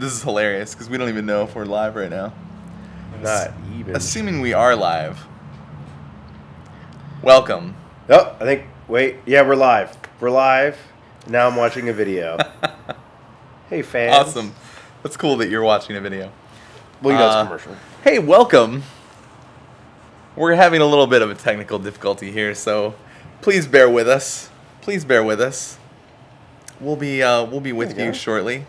This is hilarious because we don't even know if we're live right now. Not even. Assuming we are live. Welcome. Oh, I think. Wait. Yeah, we're live. We're live. Now I'm watching a video. Hey, fans. Awesome. That's cool that you're watching a video. Well, you know it's commercial. Hey, welcome. We're having a little bit of a technical difficulty here, so please bear with us. Please bear with us. We'll be with you shortly.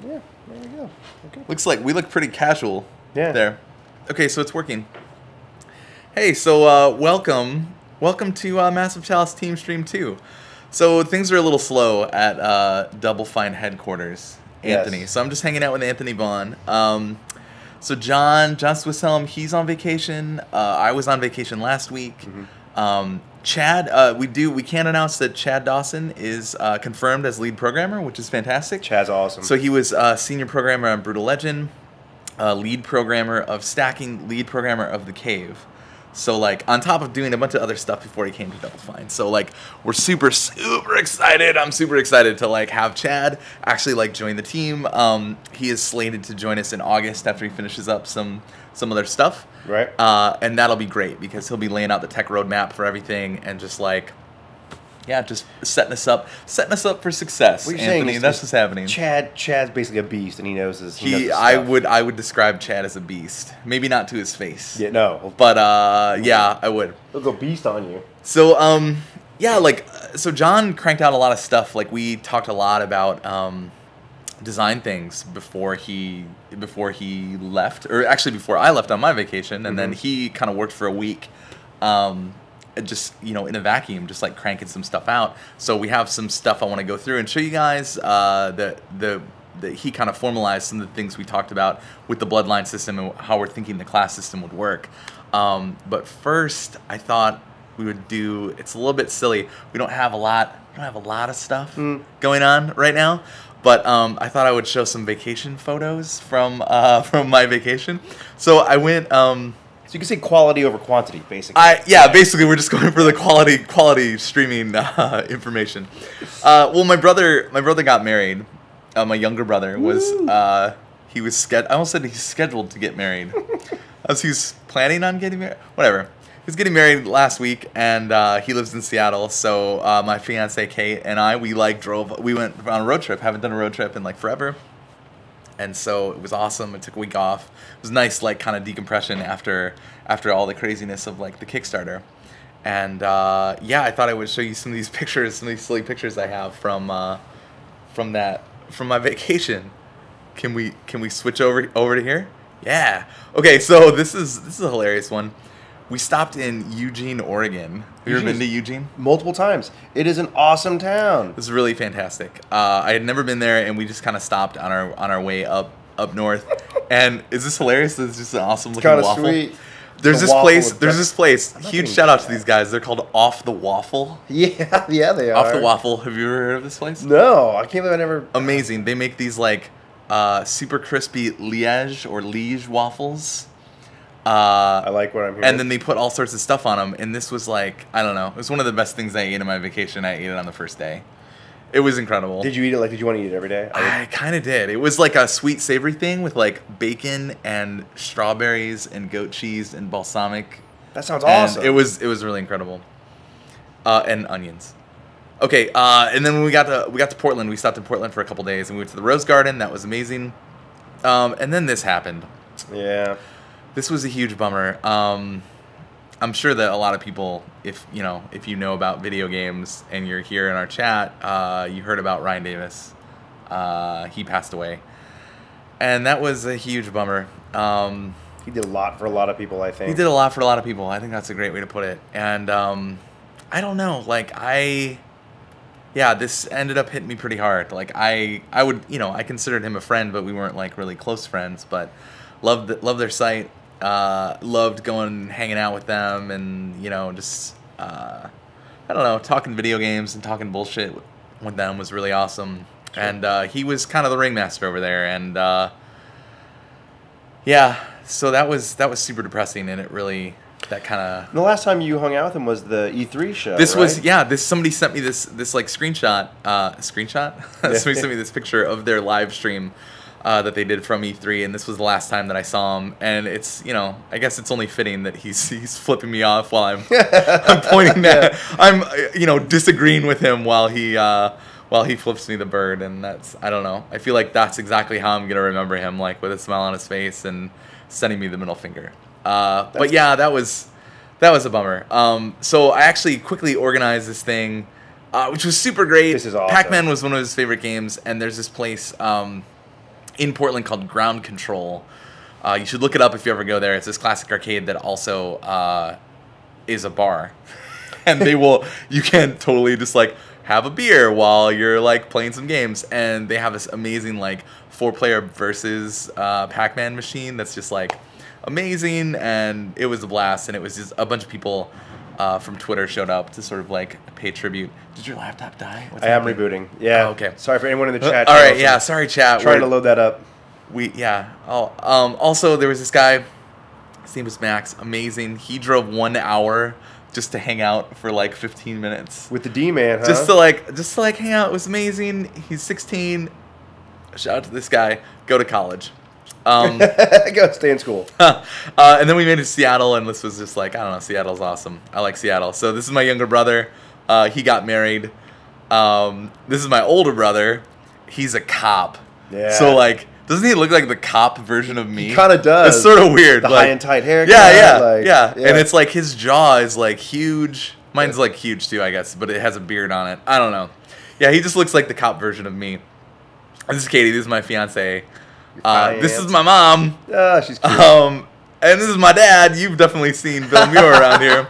Yeah, there we go. Okay. Looks like we look pretty casual. Yeah. There. Okay, so it's working. Hey, so welcome to Massive Chalice Teamstream 2. So things are a little slow at Double Fine headquarters, Anthony. Yes. So I'm just hanging out with Anthony Vaughn. So John Swisshelm, he's on vacation. I was on vacation last week. Mm-hmm. Chad, we can announce that Chad Dawson is confirmed as lead programmer, which is fantastic. Chad's awesome. So he was senior programmer on Brutal Legend, lead programmer of Stacking, lead programmer of The Cave. So, like, on top of doing a bunch of other stuff before he came to Double Fine. So, like, we're super excited. I'm super excited to, like, have Chad actually, like, join the team. He is slated to join us in August after he finishes up some other stuff. Right. And that'll be great because he'll be laying out the tech roadmap for everything and just, like, yeah, just setting us up for success. What you're Anthony, saying that's what's happening. Chad's basically a beast, and he knows his. I would describe Chad as a beast. Maybe not to his face. Yeah, no. But yeah, I would. He'll go beast on you. So yeah, like so John cranked out a lot of stuff. Like we talked a lot about design things before he left, or actually before I left on my vacation, and then he kind of worked for a week. Just, you know, in a vacuum, just like cranking some stuff out. So we have some stuff I want to go through and show you guys. That he kind of formalized some of the things we talked about with the bloodline system and how we're thinking the class system would work. But first, I thought we would do. It's a little bit silly. We don't have a lot of stuff going on right now. But I thought I would show some vacation photos from my vacation. So I went. So you can say quality over quantity, basically. Basically we're just going for the quality streaming information. Well, my brother got married. My younger brother was I almost said he's scheduled to get married. As he's planning on getting married. Whatever. He was getting married last week, and he lives in Seattle. So my fiance Kate and I, we went on a road trip. Haven't done a road trip in like forever. And so it was awesome. It took a week off. It was nice, like, kind of decompression after all the craziness of, like, the Kickstarter. And, yeah, I thought I would show you some of these pictures, some of these silly pictures I have from my vacation. Can we switch over to here? Yeah. Okay, so this is a hilarious one. We stopped in Eugene, Oregon. Have you ever been to Eugene? Multiple times. It is an awesome town. It was really fantastic. I had never been there, and we just kind of stopped on our way up north. And is this hilarious? This is just an awesome looking waffle. Sweet. There's this place. Huge shout out to these guys. They're called Off the Waffle. Yeah, they are. Off the Waffle. Have you ever heard of this place? No, I can't believe I never. Amazing. They make these like super crispy Liège waffles. I like what I'm hearing. And then they put all sorts of stuff on them, and this was like, I don't know, it was one of the best things I ate on my vacation. I ate it on the first day. It was incredible. Did you eat it? Like, did you want to eat it every day? I kind of did. It was like a sweet savory thing with like bacon and strawberries and goat cheese and balsamic. That sounds awesome. It was really incredible. And onions. Okay, and then when we got to Portland, we stopped in Portland for a couple days, and we went to the Rose Garden. That was amazing. And then this happened. Yeah. This was a huge bummer. I'm sure that a lot of people, if you know about video games and you're here in our chat, you heard about Ryan Davis. He passed away, and that was a huge bummer. He did a lot for a lot of people, I think. He did a lot for a lot of people. I think that's a great way to put it. And I don't know, like this ended up hitting me pretty hard. Like I considered him a friend, but we weren't like really close friends. But loved their site. Loved going and hanging out with them, and just I don't know, talking video games and talking bullshit with them was really awesome. Sure. And he was kind of the ringmaster over there, and yeah, so that was super depressing, and it really that kind of. The last time you hung out with him was the E3 show. This right? was somebody sent me this like screenshot. Somebody sent me this picture of their live stream. that they did from E3, and this was the last time that I saw him. And it's, I guess it's only fitting that he's flipping me off while I'm pointing that I'm disagreeing with him while he flips me the bird. And that's, I don't know. I feel like that's exactly how I'm gonna remember him, like with a smile on his face and sending me the middle finger. But yeah, that was a bummer. So I actually quickly organized this thing, which was super great. This is awesome. Pac-Man was one of his favorite games, and there's this place in Portland called Ground Control. You should look it up if you ever go there. It's this classic arcade that also is a bar. And you can totally just like have a beer while you're like playing some games. And they have this amazing like 4-player versus Pac-Man machine that's just like amazing. And it was a blast. And it was just a bunch of people from Twitter showed up to sort of like pay tribute. Did your laptop die? I am rebooting. Yeah. Oh, okay. Sorry for anyone in the chat. All right. Yeah. Sorry, chat. Trying to load that up. Also, there was this guy. His name was Max. Amazing. He drove 1 hour just to hang out for like 15 minutes with the D-man, huh? Just to like hang out. It was amazing. He's 16. Shout out to this guy. Go to college. Go stay in school. And then we made it to Seattle, and this was just like, I don't know, Seattle's awesome. I like Seattle. So this is my younger brother. He got married. This is my older brother. He's a cop. Yeah. So like, doesn't he look like the cop version of me? He kind of does. It's sort of weird. The like, high and tight hair. Yeah. And it's like his jaw is like huge. Mine's like huge too, I guess, but it has a beard on it. I don't know. Yeah, he just looks like the cop version of me. This is Katie. This is my fiance. This is my mom. Oh, she's cute. And this is my dad. You've definitely seen Bill Muir around here.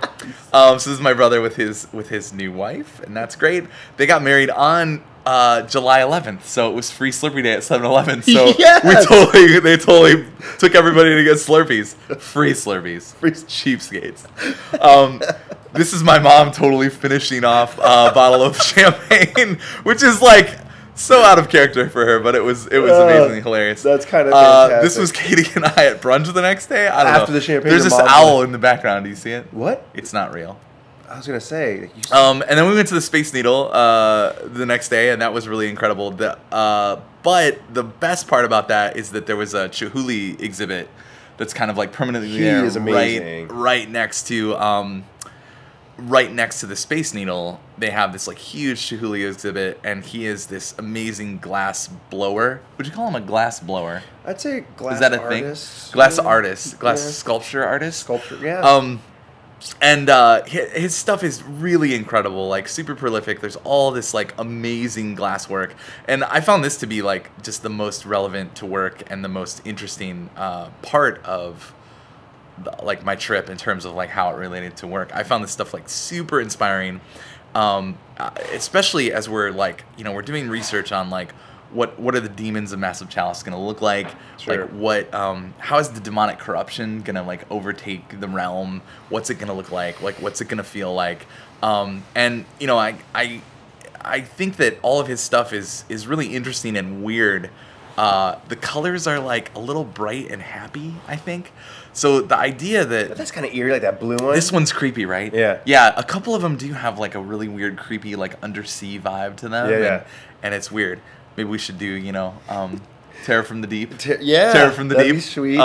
So this is my brother with his new wife, and that's great. They got married on July 11th, so it was free Slurpee Day at 7-Eleven. So Yes! they totally took everybody to get Slurpees, free Slurpees, free cheapskates. This is my mom totally finishing off a bottle of champagne, which is like so out of character for her, but it was amazingly hilarious. That's kind of fantastic. This was Katie and I at brunch the next day. I don't know. After the champagne, there's this owl in the background. Do you see it? What? It's not real. I was gonna say. And then we went to the Space Needle the next day, and that was really incredible. But the best part about that is that there was a Chihuly exhibit that's kind of like permanently there, is amazing. right next to the Space Needle. They have this like huge Chihuly exhibit, and he is this amazing glass blower. Would you call him a glass blower? I'd say glass. Is that a artist? thing? Glass artist, glass sculpture artist. Sculpture, yeah. And his stuff is really incredible, like super prolific. There's all this like amazing glass work, and I found this to be like just the most relevant to work and the most interesting part of like my trip in terms of like how it related to work. I found this stuff like super inspiring, especially as we're like we're doing research on like what are the demons of Massive Chalice going to look like? Sure. Like how is the demonic corruption going to like overtake the realm? What's it going to look like? Like what's it going to feel like? And I think that all of his stuff is really interesting and weird. The colors are like a little bright and happy, I think. So the idea But that's kind of eerie, like that blue one. this one's creepy, right? Yeah. Yeah, a couple of them do have like a really weird, creepy, like undersea vibe to them. Yeah. And it's weird. Maybe we should do, Terror from the Deep. Terror from the that'd Deep. Be sweet.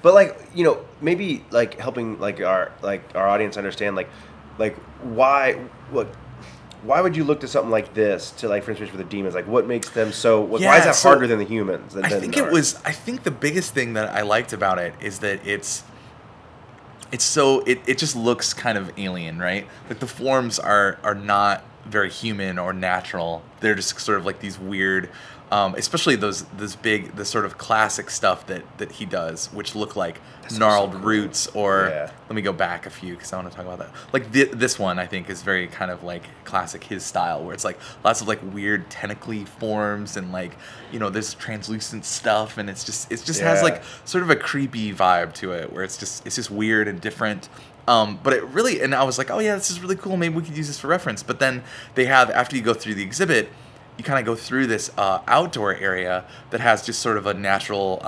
But like maybe like helping like our audience understand like why would you look to something like this to like for instance for the demons, like what makes them so why is that harder than the humans? I think the biggest thing that I liked about it is that it just looks kind of alien, right? Like the forms are not very human or natural. They're just sort of like these weird, especially the sort of classic stuff that he does, which look like gnarled roots. Or let me go back a few because I want to talk about that. Like this one, I think is very kind of like classic his style, where it's like lots of like weird tentacly forms and like there's translucent stuff, and it just has like sort of a creepy vibe to it, where it's just weird and different. But it really, and I was like, oh yeah, this is really cool. Maybe we could use this for reference. But then they have, after you go through the exhibit, you kind of go through this outdoor area that has just sort of a natural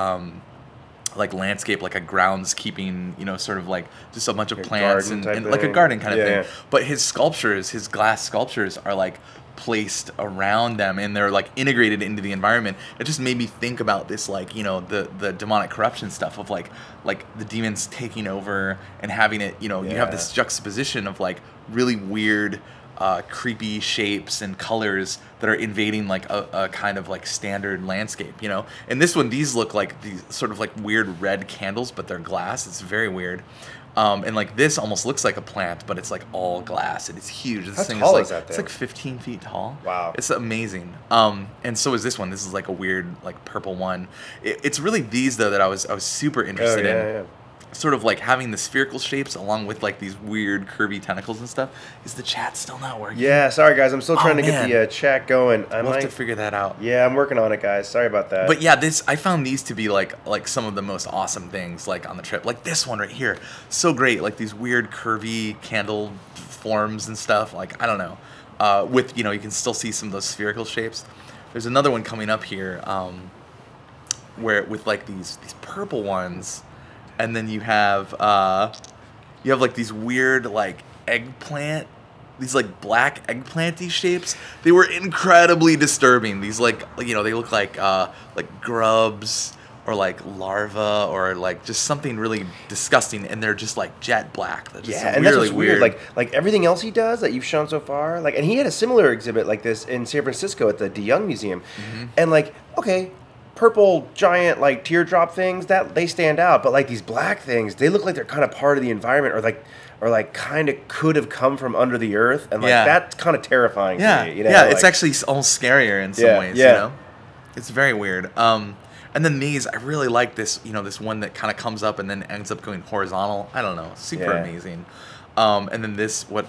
like landscape, like a groundskeeping, sort of like just a bunch of plants and like a garden kind of thing. But his glass sculptures are like placed around them, and they're like integrated into the environment. It just made me think about this, like, you know, the demonic corruption stuff of like the demons taking over and having it, you know, you have this juxtaposition of like really weird creepy shapes and colors that are invading like a kind of like standard landscape, you know. And this one, these look like these sort of like weird red candles, but they're glass. It's very weird. And like this almost looks like a plant, but it's like all glass, and it's huge. This thing tall is that thing? It's like 15 feet tall. Wow. It's amazing. And so is this one. This is like a weird like purple one. It's really these though that I was super interested in. Yeah. Sort of like having the spherical shapes along with like these weird curvy tentacles and stuff. Is the chat still not working? Yeah, sorry guys, I'm still trying to get the chat going. We'll have to figure that out. Yeah, I'm working on it, guys. Sorry about that. But yeah, I found these to be like some of the most awesome things like on the trip. Like this one right here, so great. Like these weird curvy candle forms and stuff. Like I don't know, with, you know, you can still see some of those spherical shapes. There's another one coming up here, where with like these purple ones. And then you have like these weird like eggplant, these like black eggplanty shapes. They were incredibly disturbing. These like, you know, they look like grubs or like larvae or like just something really disgusting, and they're just like jet black. They're just and that's what's weird. Like everything else he does that you've shown so far, like, and he had a similar exhibit like this in San Francisco at the DeYoung Museum, and like, okay, purple giant like teardrop things that they stand out, but like these black things, they look like they're kind of part of the environment, or like kind of could have come from under the earth, and like that's kind of terrifying to me, you know? Yeah, like, it's actually almost scarier in some ways, you know. It's very weird. And then these, I really like this, you know, this one that kind of comes up and then ends up going horizontal. I don't know, super amazing. And then this, what,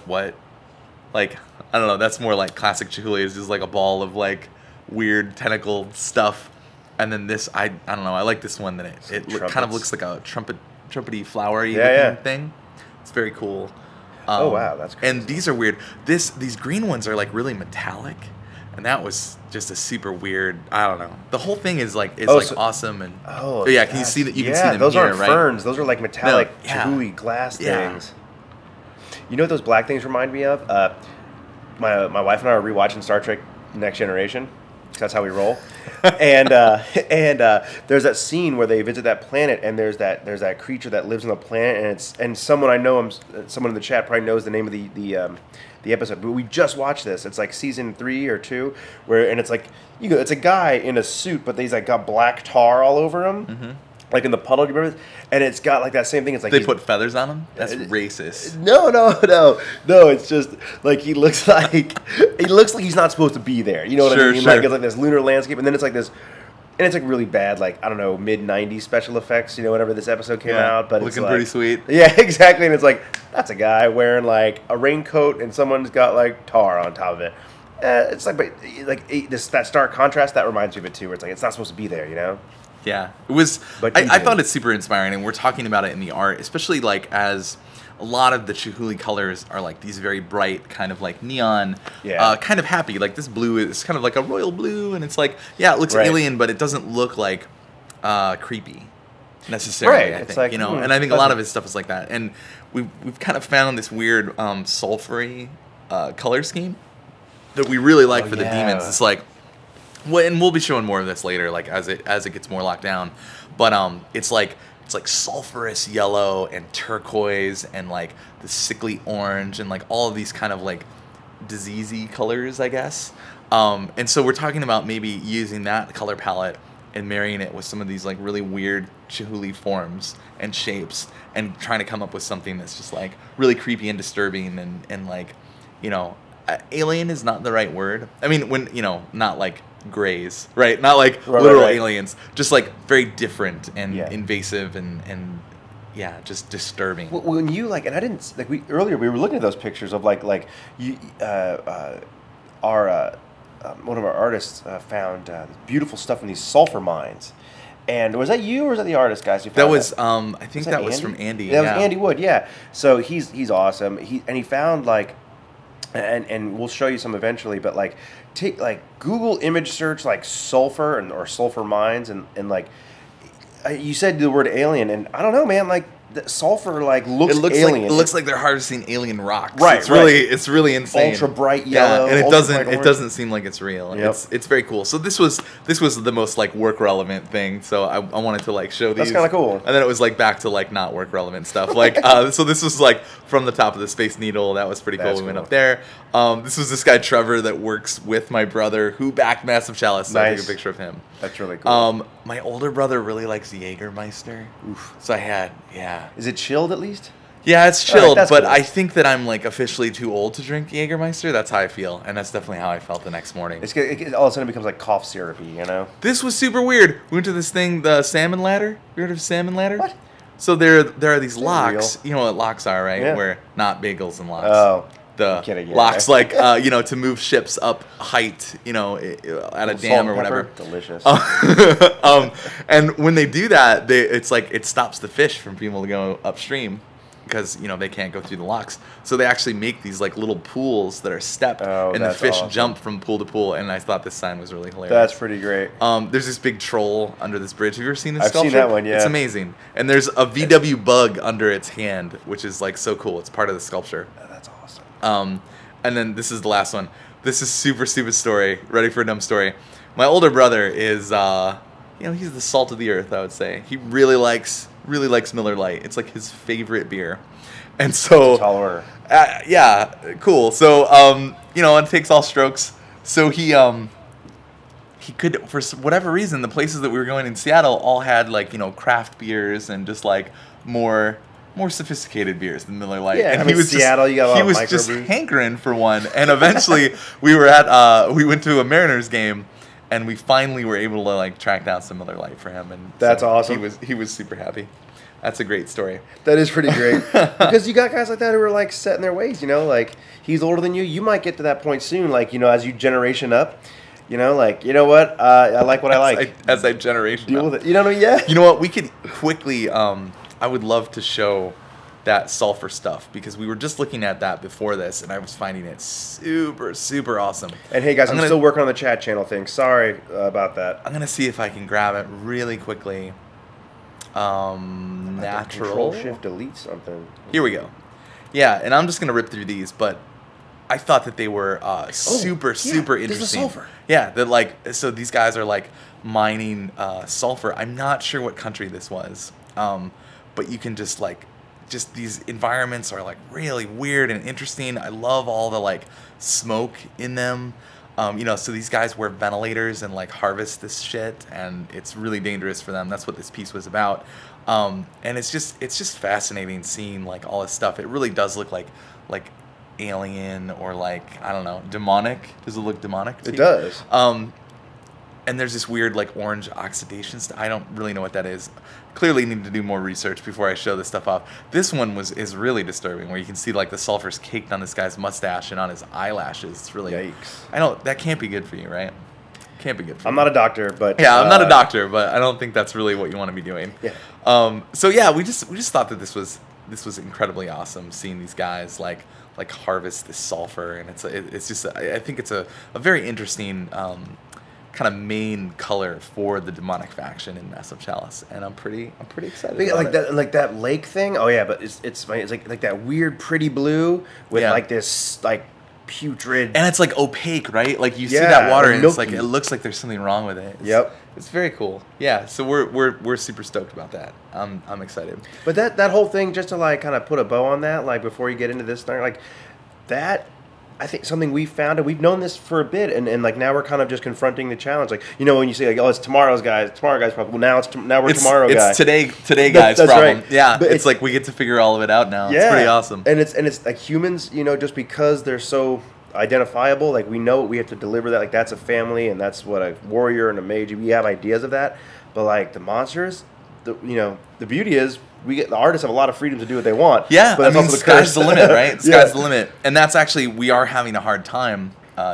like, I don't know, that's more like classic Chihuly. It's just like a ball of like weird tentacled stuff. And then this, I don't know, I like this one that it kind of looks like a trumpety flowery looking thing. It's very cool. Oh wow, that's crazy. And these are weird. These green ones are like really metallic, and that was just a super weird. I don't know. The whole thing is like awesome, and yeah, can you see that? You can see them those here, aren't right? ferns. Those are like metallic Chihuly glass things. You know what those black things remind me of? My wife and I are rewatching Star Trek Next Generation. That's how we roll. And there's that scene where they visit that planet, and there's that creature that lives on the planet, and someone I know, someone in the chat probably knows the name of the episode. But we just watched this. It's like season 3 or 2, and it's like it's a guy in a suit, but he's like got black tar all over him. Like in the puddle, do you remember? And it's got like that same thing. It's like they put feathers on him. That's racist. No. It's just like he looks like he's not supposed to be there. You know what I mean? Like it's like this lunar landscape, and then it's like this, and it's like really bad, like I don't know, mid-90s special effects. You know, whenever this episode came out, but looking it's pretty sweet. Yeah, exactly. And it's like that's a guy wearing like a raincoat, and someone's got like tar on top of it. It's like, but like that stark contrast that reminds me of it too. Where it's like it's not supposed to be there. You know. Yeah, it was. I thought it's super inspiring, and we're talking about it in the art, especially like as a lot of the Chihuly colors are like these very bright, kind of like neon, kind of happy. Like this blue is kind of like a royal blue, and it's like, yeah, it looks alien, but it doesn't look like creepy necessarily. I think, like, you know, and I think a lot of his stuff is like that. And we've kind of found this weird sulfury color scheme that we really like for the demons. It's like. Well, and we'll be showing more of this later, like as it gets more locked down. But it's like sulfurous yellow and turquoise and like the sickly orange and like all of these kind of like diseasey colors, I guess. And so we're talking about maybe using that color palette and marrying it with some of these like really weird Chihuly forms and shapes, and trying to come up with something that's just like really creepy and disturbing and like, you know, alien is not the right word. I mean, when, you know, not like grays, right? Not like literal aliens, just like very different and invasive and yeah, just disturbing. Well, when you like, and I didn't like, earlier we were looking at those pictures of like you one of our artists found beautiful stuff in these sulfur mines. And was that you, or was that the artist, guys? Who found that was I think that was from Andy. Yeah, that was Andy Wood. Yeah, so he's awesome. He found like. And we'll show you some eventually, but like take like Google image search like sulfur or sulfur mines and like you said the word alien, and I don't know, man, like the sulfur like looks It alien. looks like they're harvesting alien rocks. Right, It's really insane. Ultra bright yellow. Yeah, and it it doesn't seem like it's real. Yep. It's very cool. So this was the most like work relevant thing. So I wanted to like show these. That's kind of cool. And then it was like back to like not work relevant stuff. Like so this was like from the top of the Space Needle. That was pretty cool. That's We went cool. up there. This was this guy Trevor that works with my brother who backed Massive Chalice. So I Nice. took a picture of him. That's really cool. My older brother really likes Jägermeister. Oof. So I had yeah. Is it chilled at least? Yeah, it's All right, chilled, that's but cool. I think that I'm like officially too old to drink Jägermeister. That's how I feel, and that's definitely how I felt the next morning. All of a sudden it becomes like cough syrupy, you know? This was super weird. We went to this thing, the Salmon Ladder. You heard of Salmon Ladder? What? So there are these Is that locks. real? You know what locks are, right? Yeah. Where not bagels and locks. Oh. The I'm kidding, yeah. locks like to move ships up height, at a Salt dam and or whatever. pepper? Delicious. And when they do that, it's like it stops the fish from being able to go upstream because they can't go through the locks. So they actually make these like little pools that are stepped, Oh, and the that's fish awesome. jump from pool to pool. And I thought this sign was really hilarious. That's pretty great. There's this big troll under this bridge. Have you ever seen this I've sculpture? seen that one, yeah. It's amazing. And there's a VW bug under its hand, which is like so cool. It's part of the sculpture. Oh, that's awesome. And then this is the last one. This is super stupid story. Ready for a dumb story? My older brother is, he's the salt of the earth, I would say. He really likes Miller Lite. It's like his favorite beer. And so, Tall order. yeah, cool. So, it takes all strokes. So he could, for whatever reason, the places that we were going in Seattle all had like, craft beers and just like more sophisticated beers than Miller Lite. Yeah, and I mean, Seattle, you got a lot he of was just microbrews. hankering for one. And eventually we went to a Mariners game and we finally were able to like track down some Miller Lite for him. And That's so awesome. He was super happy. That's a great story. That is pretty great. Because you got guys like that who are like set in their ways, like he's older than you. You might get to that point soon, like, as you generation up, like, you know what? I like what I like. As I generation Deal up. with it. You know what I mean? Yeah. You know what? We could quickly, I would love to show that sulfur stuff because we were just looking at that before this and I was finding it super, super awesome. And hey guys, I'm still working on the chat channel thing. Sorry about that. I'm going to see if I can grab it really quickly. Natural. Control-Shift-Delete something. Here we go. Yeah, and I'm just going to rip through these, but I thought that they were super interesting. This is sulfur. Yeah, that like so these guys are like mining sulfur. I'm not sure what country this was, but you can just these environments are like really weird and interesting. I love all the like smoke in them. So these guys wear ventilators and like harvest this shit, and it's really dangerous for them. That's what this piece was about. And it's just fascinating seeing like all this stuff. It really does look like alien or like, I don't know, demonic. Does it look demonic to It you? does. And there's this weird like orange oxidation stuff. I don't really know what that is. Clearly need to do more research before I show this stuff off. This one is really disturbing where you can see like the sulfur's caked on this guy's mustache and on his eyelashes. It's really Yikes. I know that can't be good for you, right? Can't be good for you. I'm not a doctor, but Yeah, I'm not a doctor, but I don't think that's really what you want to be doing. Yeah. So yeah, we just thought that this was incredibly awesome seeing these guys like harvest this sulfur, and it's just I think it's a very interesting kind of main color for the demonic faction in Massive Chalice, and I'm pretty excited. Yeah, about it. like that lake thing. Oh yeah, but it's like that weird pretty blue with Yeah. like this like putrid. And it's like opaque, right? Like you see Yeah, that water, like and it's like milky. it looks like there's something wrong with it. Yep. It's very cool. Yeah. So we're super stoked about that. I'm excited. But that whole thing, just to like kind of put a bow on that, like before you get into this thing, like that, I think something we found, and we've known this for a bit, and like now we're kind of just confronting the challenge. Like, when you say like, oh, it's tomorrow guy's problem. Well, now we're tomorrow guy. It's today guy's That's problem. right. Yeah. But It's like we get to figure all of it out now. Yeah. It's pretty awesome. And it's like humans, just because they're so identifiable, like we know we have to deliver that, like that's a family, and that's what a warrior and a mage, we have ideas of that. But like the monsters, the beauty is the artists have a lot of freedom to do what they want. Yeah, but that's also the sky's curse. the limit, right? Yeah. Sky's the limit. And that's actually, we are having a hard time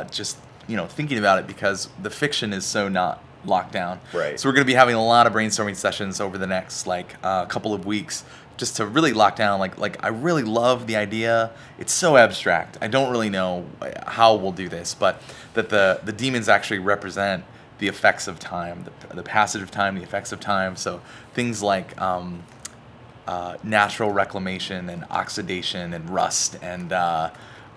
just, thinking about it because the fiction is so not locked down. Right. So we're going to be having a lot of brainstorming sessions over the next, couple of weeks just to really lock down, I really love the idea. It's so abstract. I don't really know how we'll do this, but that the demons actually represent the effects of time, the passage of time, the effects of time. So things like natural reclamation and oxidation and rust and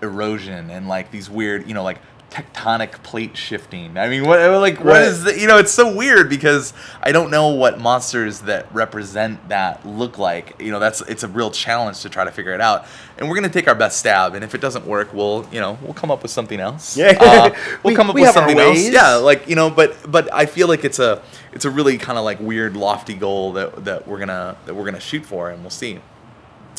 erosion and like these weird, like tectonic plate shifting. I mean, what is the, it's so weird because I don't know what monsters that represent that look like. It's a real challenge to try to figure it out. And we're going to take our best stab, and if it doesn't work, we'll come up with something else. Yeah. We'll come up with something else. Yeah, but I feel like it's a really kind of like weird lofty goal that we're going to shoot for, and we'll see.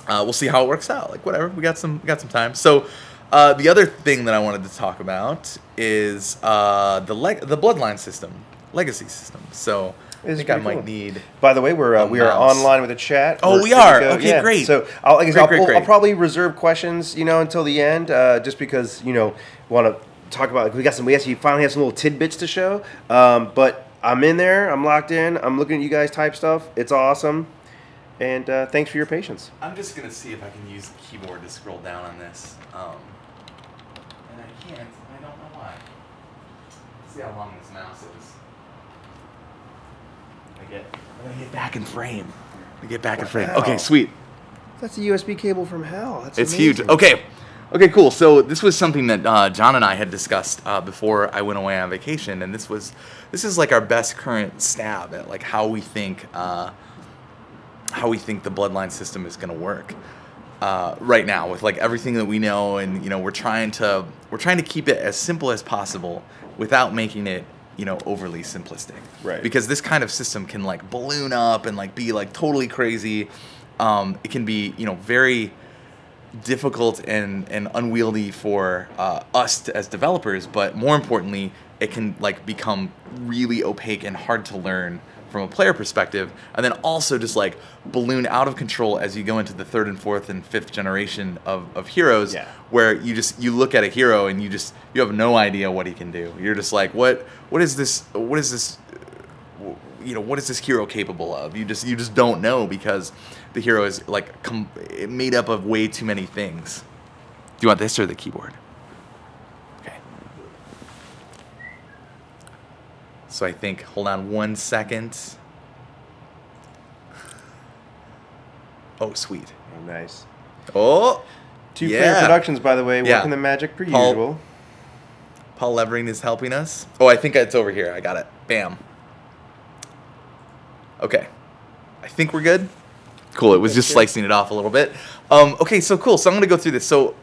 We'll see how it works out. Like whatever, we got some time. So the other thing that I wanted to talk about is the bloodline system, legacy system. So I think I might need. By the way, we are online with a chat. Oh, we are. Okay, great. So I'll probably reserve questions, until the end, just because want to talk about. We actually finally have some little tidbits to show. But I'm in there. I'm locked in. I'm looking at you guys type stuff. It's awesome. And thanks for your patience. I'm just going to see if I can use the keyboard to scroll down on this. And I can't. I don't know why. Let's see how long this mouse is. I'm going to get back in frame. Okay, sweet. That's a USB cable from hell. It's amazing. Huge. Okay, cool. So this was something that John and I had discussed before I went away on vacation, and this is like our best current stab at like how we think the bloodline system is going to work right now with like everything that we know, and we're trying to keep it as simple as possible without making it overly simplistic. Right. Because this kind of system can like balloon up and like be like totally crazy. It can be very difficult and unwieldy for us as developers, but more importantly, it can like become really opaque and hard to learn from a player perspective, and then also just like balloon out of control as you go into the third and fourth and fifth generation of heroes, where you look at a hero and you have no idea what he can do. You're just like, what is this hero capable of? You just don't know, because the hero is like made up of way too many things. Do you want this or the keyboard? So I think, hold on 1 second. Oh, sweet. Oh, nice. Oh, Two Player Productions, by the way, working the magic per usual. Paul Levering is helping us. Oh, I think it's over here. I got it. Bam. Okay. I think we're good. Cool. It was just slicing it off a little bit. Okay, so cool. So I'm going to go through this. So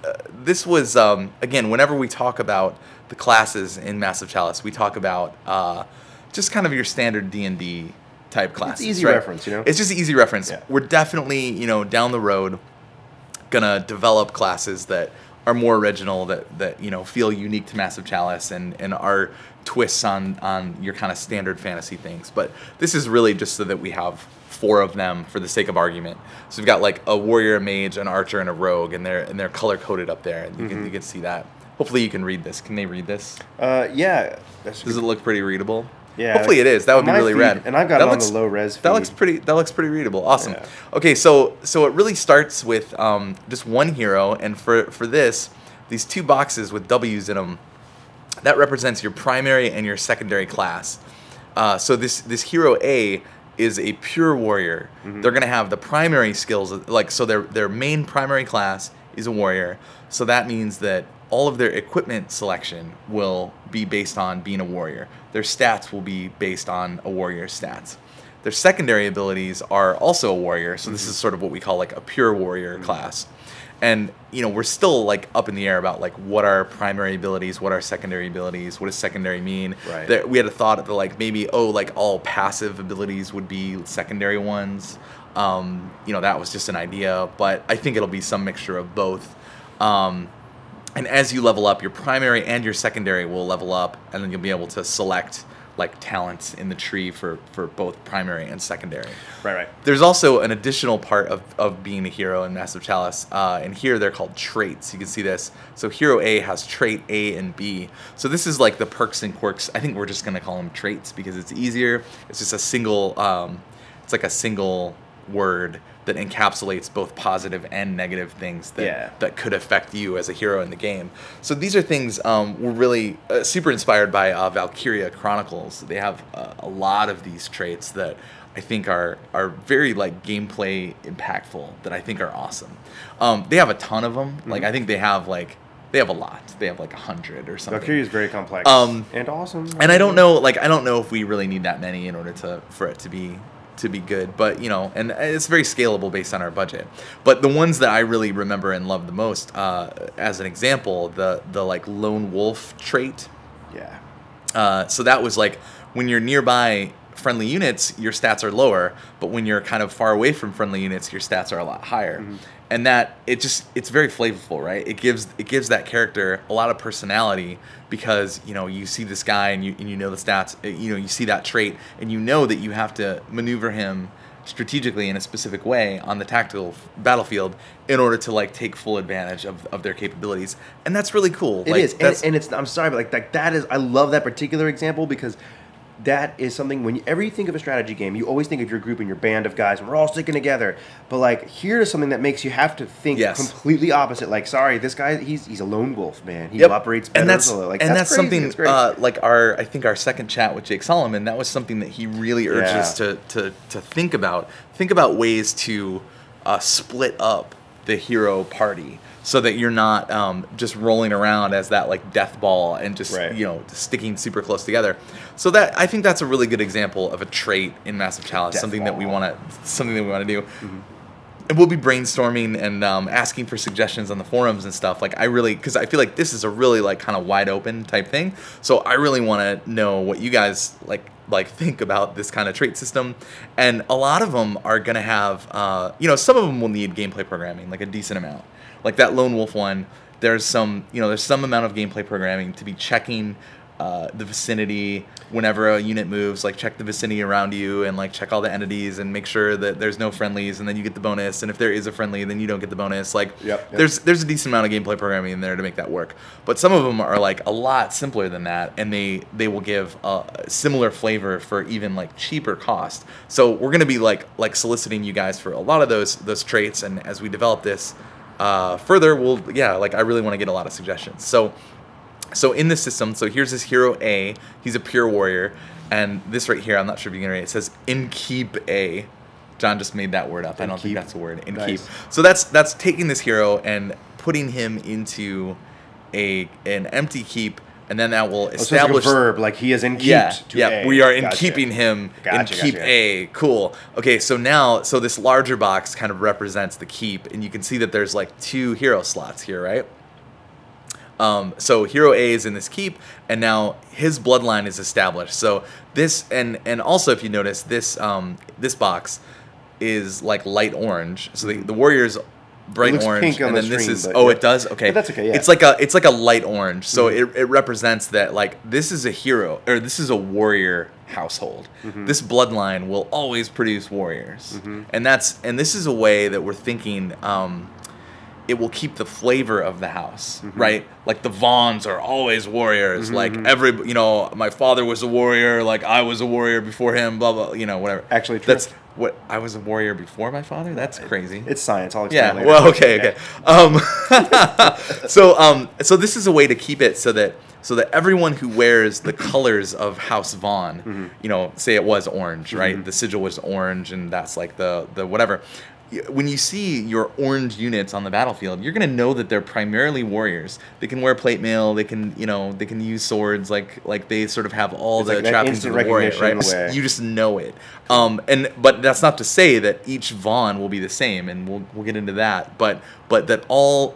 this was, again, whenever we talk about the classes in Massive Chalice, we talk about just kind of your standard D&D type classes. It's easy reference, It's just easy reference. Yeah. We're definitely, down the road gonna develop classes that are more original, that feel unique to Massive Chalice and are twists on your kind of standard fantasy things. But this is really just so that we have 4 of them for the sake of argument. So we've got like a warrior, a mage, an archer, and a rogue, and they're color coded up there, and you can see that. Hopefully you can read this. Can they read this? Yeah. Does it look pretty readable? Yeah. Hopefully it is. That would be really rad. And I've got it on the low res feed. That looks pretty readable. Awesome. Yeah. Okay, so it really starts with just one hero, and for this, these 2 boxes with W's in them, that represents your primary and your secondary class. So this hero A is a pure warrior. Mm-hmm. They're gonna have the primary skills, so their main primary class is a warrior. So that means that all of their equipment selection will be based on being a warrior. Their stats will be based on a warrior's stats. Their secondary abilities are also a warrior, so this is sort of what we call like a pure warrior class. And we're still like up in the air about like what are primary abilities, what are secondary abilities, what does secondary mean? Right. We had a thought that like maybe like all passive abilities would be secondary ones. That was just an idea, but I think it'll be some mixture of both. And as you level up, your primary and your secondary will level up, and then you'll be able to select like talents in the tree for both primary and secondary. Right. There's also an additional part of being a hero in Massive Chalice, and here they're called traits. You can see this. So hero A has trait A and B. So this is like the perks and quirks. I think we're just going to call them traits because it's easier. It's just a single, it's like a single word that encapsulates both positive and negative things that could affect you as a hero in the game. So these are things we're really super inspired by Valkyria Chronicles. They have a lot of these traits that I think are very like gameplay impactful, that I think are awesome. They have a ton of them. Like I think they have a lot. They have like 100 or something. Valkyria is very complex and awesome. And I don't know if we really need that many in order for it to be good, but and it's very scalable based on our budget. But the ones that I really remember and love the most, as an example, the like lone wolf trait. Yeah. So that was like when you're nearby friendly units, your stats are lower, but when you're kind of far away from friendly units, your stats are a lot higher. And that it's very flavorful, right? It gives that character a lot of personality, because you see this guy and you know the stats, you see that trait and you know that you have to maneuver him strategically in a specific way on the tactical battlefield in order to like take full advantage of their capabilities, and that's really cool. It is, and it's, I'm sorry, but like that is, I love that particular example, because that is something, whenever you think of a strategy game, you always think of your group and your band of guys and we're all sticking together. But like, here's something that makes you have to think completely opposite. Like, sorry, this guy, he's a lone wolf, man. He operates better. And that's crazy. something like I think our second chat with Jake Solomon, that was something that he really urges to think about. Think about ways to split up the hero party, so that you're not just rolling around as that like death ball and just sticking super close together. So that, I think that's a really good example of a trait in Massive Chalice, something that we want to do. And we'll be brainstorming and asking for suggestions on the forums and stuff. Like because I feel like this is a really like kind of wide open type thing. So I really want to know what you guys like think about this kind of trait system. And a lot of them are gonna have some of them will need gameplay programming, like a decent amount. Like that lone wolf one, there's some amount of gameplay programming to be checking the vicinity whenever a unit moves. Like check the vicinity around you and like check all the entities and make sure that there's no friendlies, and then you get the bonus. And if there is a friendly, then you don't get the bonus. Like there's a decent amount of gameplay programming in there to make that work. But some of them are like a lot simpler than that, and they will give a similar flavor for even like cheaper cost. So we're gonna be like soliciting you guys for a lot of those traits, and as we develop this further, I really want to get a lot of suggestions. So in this system, here's this hero A. He's a pure warrior, and this right here, I'm not sure if you can read it. It says "Inkeep A." John just made that word up. I don't think that's a word. Inkeep. Nice. So that's taking this hero and putting him into an empty keep, and then that will establish so it's like a verb, like he is in keep. Yeah, we are in keeping him in keep A. Cool. Okay, so this larger box kind of represents the keep, and you can see that there's like 2 hero slots here, right? So hero A is in this keep, and now his bloodline is established. So this, and also if you notice, this box is like light orange. So the warrior's bright orange, and then this is it does, okay. But that's okay. Yeah. It's like a light orange. So it represents that like this is a hero, or this is a warrior household. This bloodline will always produce warriors, and this is a way that we're thinking. It will keep the flavor of the house, right? Like the Vaughns are always warriors. Like my father was a warrior. Like I was a warrior before him. Blah blah. Whatever. Actually, true. That's what I was a warrior before my father. That's crazy. It's science. I'll explain later. Well, okay. So this is a way to keep it so that everyone who wears the colors of House Vaughn, say it was orange, right? The sigil was orange, and that's like the whatever. When you see your orange units on the battlefield, you're gonna know that they're primarily warriors. They can wear plate mail. They can use swords. Like they sort of have all the trappings of the warrior, right? You just know it. But that's not to say that each Vaughn will be the same, and we'll get into that. But that all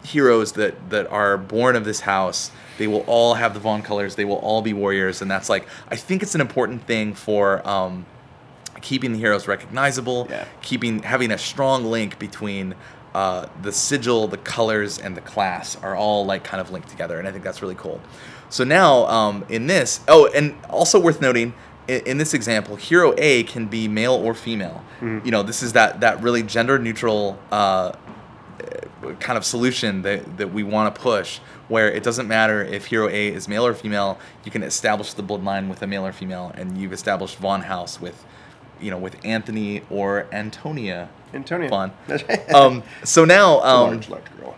heroes that are born of this house, they will all have the Vaughn colors. They will all be warriors, and that's like, I think it's an important thing for keeping the heroes recognizable, having a strong link between the sigil, the colors, and the class are all like kind of linked together, and I think that's really cool. So now in this, and also worth noting, in this example, hero A can be male or female. This is that really gender neutral kind of solution that we want to push, where it doesn't matter if hero A is male or female. You can establish the bloodline with a male or female, and you've established Vaughn House with with Anthony or Antonia. Antonia. Fun. So now, large girl.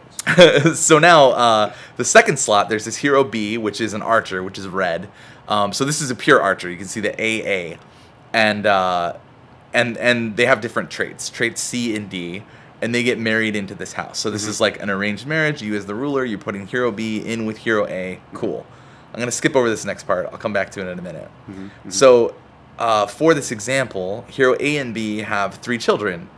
so now the second slot, there's this hero B, which is an archer, which is red. So this is a pure archer. You can see the AA, and they have different traits C and D, and they get married into this house. So this is like an arranged marriage. You as the ruler, you're putting hero B in with hero A. Cool. I'm gonna skip over this next part. I'll come back to it in a minute. So for this example, hero A and B have 3 children.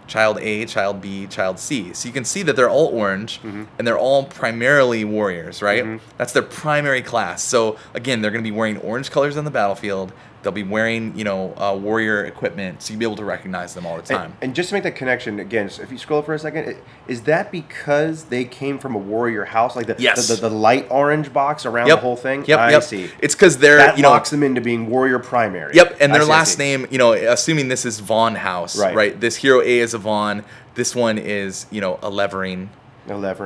Child A, Child B, Child C. So you can see that they're all orange, and they're all primarily warriors, right? That's their primary class. So again, they're going to be wearing orange colors on the battlefield. They'll be wearing, warrior equipment, so you'll be able to recognize them all the time. And just to make that connection, again, so if you scroll for a second, is that because they came from a warrior house? Like the light orange box around the whole thing? I see. It's because they're, that locks them into being warrior primary. Yep, and their last name, assuming this is Vaughn House, right? This hero A is a Vaughn. This one is, a Levering.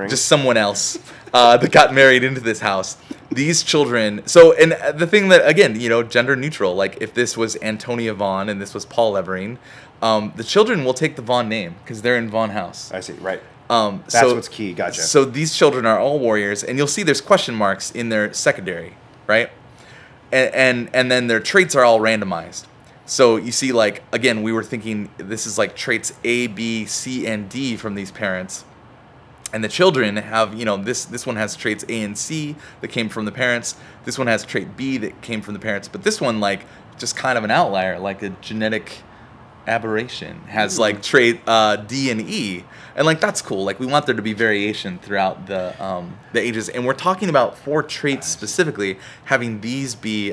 Just someone else that got married into this house. These children, and the thing that, again, gender neutral, like if this was Antonia Vaughn and this was Paul Levering, the children will take the Vaughn name because they're in Vaughn House. I see, right. That's what's key, gotcha. So these children are all warriors, and you'll see there's question marks in their secondary, right? And then their traits are all randomized. So you see, like, again, we were thinking this is like traits A, B, C, and D from these parents. And the children have, this one has traits A and C that came from the parents. This one has trait B that came from the parents. But this one, like, just kind of an outlier, like a genetic aberration, has like trait D and E. And like, that's cool. Like, we want there to be variation throughout the ages. And we're talking about 4 traits specifically, having these be,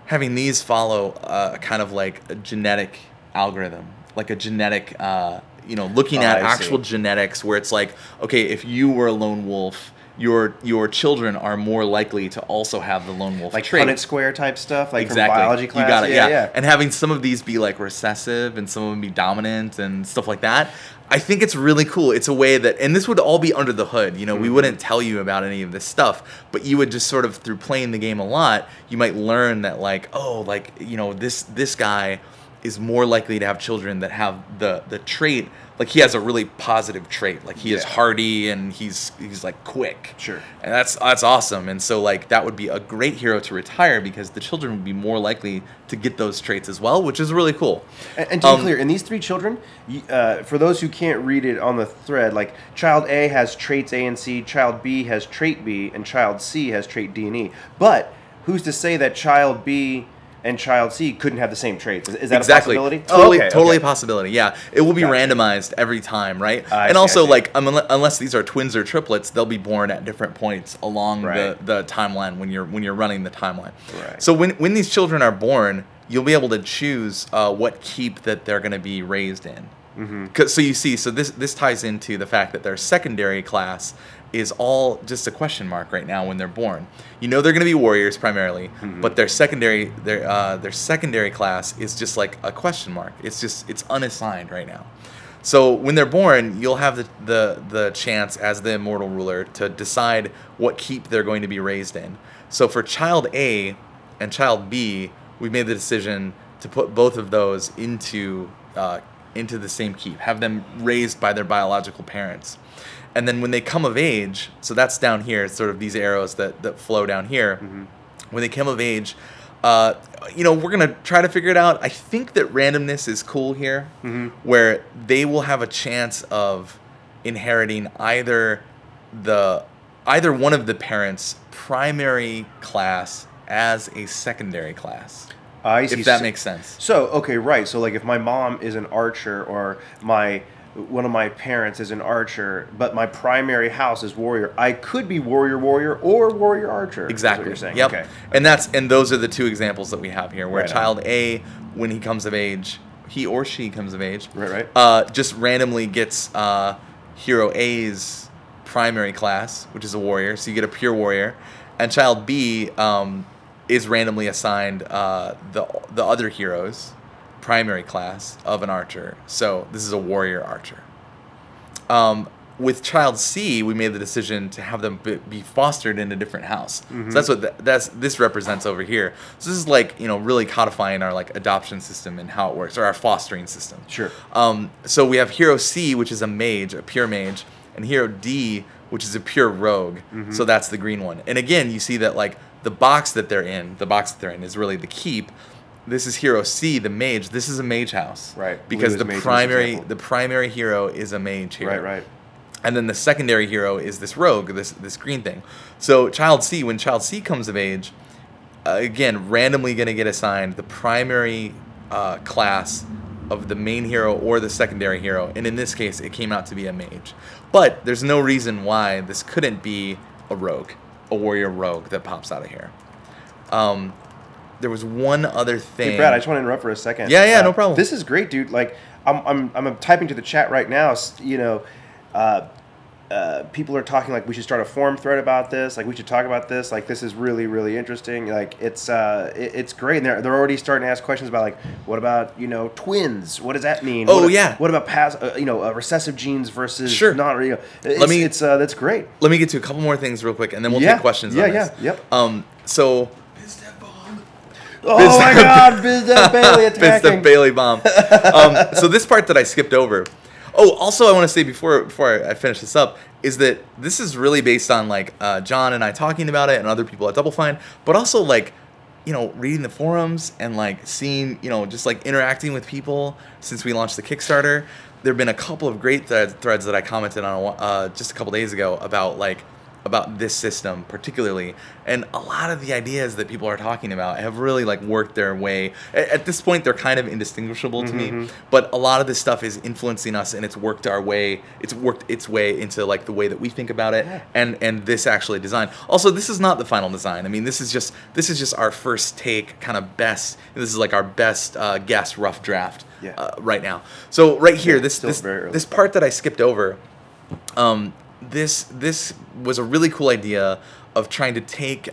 having these follow kind of like a genetic algorithm, like a genetic, looking at actual genetics, where it's like, okay, if you were a lone wolf, your children are more likely to also have the lone wolf like trait. Punnett square type stuff, like exactly. From biology class. You got it, yeah. And having some of these be like recessive and some of them be dominant and stuff like that. I think it's really cool. It's a way that, and this would all be under the hood. We wouldn't tell you about any of this stuff, but you would just sort of, through playing the game a lot, you might learn that, like, oh, like, this guy is more likely to have children that have the trait, like he has a really positive trait, like he is hardy and he's like quick. Sure. And that's awesome. And so, like, that would be a great hero to retire because the children would be more likely to get those traits as well, which is really cool. And to be clear, in these 3 children, for those who can't read it on the thread, like Child A has traits A and C, Child B has trait B, and Child C has trait D and E. But who's to say that Child B and Child C couldn't have the same traits? Is that a possibility? Totally a possibility. Yeah, it will be randomized every time, right? And also, like, unless these are twins or triplets, they'll be born at different points along the timeline when you're running the timeline. Right. So when these children are born, you'll be able to choose what keep that they're going to be raised in. So you see, so this ties into the fact that their secondary class is all just a question mark right now when they're born. They're going to be warriors primarily, but their secondary class is just like a question mark. It's unassigned right now. So when they're born, you'll have the chance as the immortal ruler to decide what keep they're going to be raised in. So for Child A and Child B, we made the decision to put both of those into the same keep, have them raised by their biological parents. And then when they come of age, so that's down here, it's sort of these arrows that flow down here. When they come of age, we're going to try to figure it out. I think that randomness is cool here, where they will have a chance of inheriting either one of the parents' primary class as a secondary class. I see. If that makes sense. So, okay, right. So, like, if my mom is an archer or one of my parents is an archer, but my primary house is warrior, I could be warrior or warrior archer. Exactly. Is what you're saying. Yep. Okay. And those are the 2 examples that we have here, where Child A, when he comes of age, he or she comes of age, just randomly gets Hero A's primary class, which is a warrior, so you get a pure warrior, and Child B is randomly assigned the other hero's primary class of an archer. So this is a warrior archer. with child C, we made the decision to have them be fostered in a different house. So that's what this represents over here. So this is like, you know, really codifying our like adoption system and how it works, or our fostering system. Sure. So we have hero C, which is a mage, a pure mage, and hero D, which is a pure rogue. So that's the green one. And again, you see that like the box that they're in is really the keep. This is hero C, the mage. This is a mage house. Right. Because the primary hero is a mage here. Right. And then the secondary hero is this rogue, this green thing. So child C, when child C comes of age, again, randomly going to get assigned the primary class of the main hero or the secondary hero. And in this case, it came out to be a mage. But there's no reason why this couldn't be a rogue, a warrior rogue that pops out of here. There was one other thing. Hey, Brad, I just want to interrupt for a second. Yeah, no problem. This is great, dude. Like, I'm typing to the chat right now. You know, people are talking like we should start a forum thread about this. Like we should talk about this. Like this is really, really interesting. Like it's great. And they're already starting to ask questions about like what about, you know, twins? What does that mean? What about recessive genes versus not? You know, that's great. Let me get to a couple more things real quick, and then we'll take questions. On this. Yep. So. Oh my God, Bizdef Bailey attacking. Bizdef Bailey bomb. So this part that I skipped over. Oh, also I want to say before I finish this up is that this is really based on like John and I talking about it and other people at Double Fine, but also like, you know, reading the forums and like seeing, you know, just like interacting with people since we launched the Kickstarter. There have been a couple of great threads that I commented on just a couple days ago about this system particularly, and a lot of the ideas that people are talking about have really like worked their way. At this point, they're kind of indistinguishable to me, but a lot of this stuff is influencing us, and it's worked its way into like the way that we think about it, and this actually design. Also, this is not the final design. I mean, this is just our first take, kind of best. This is like our best guess rough draft right now. So right here, this part that I skipped over. This was a really cool idea of trying to take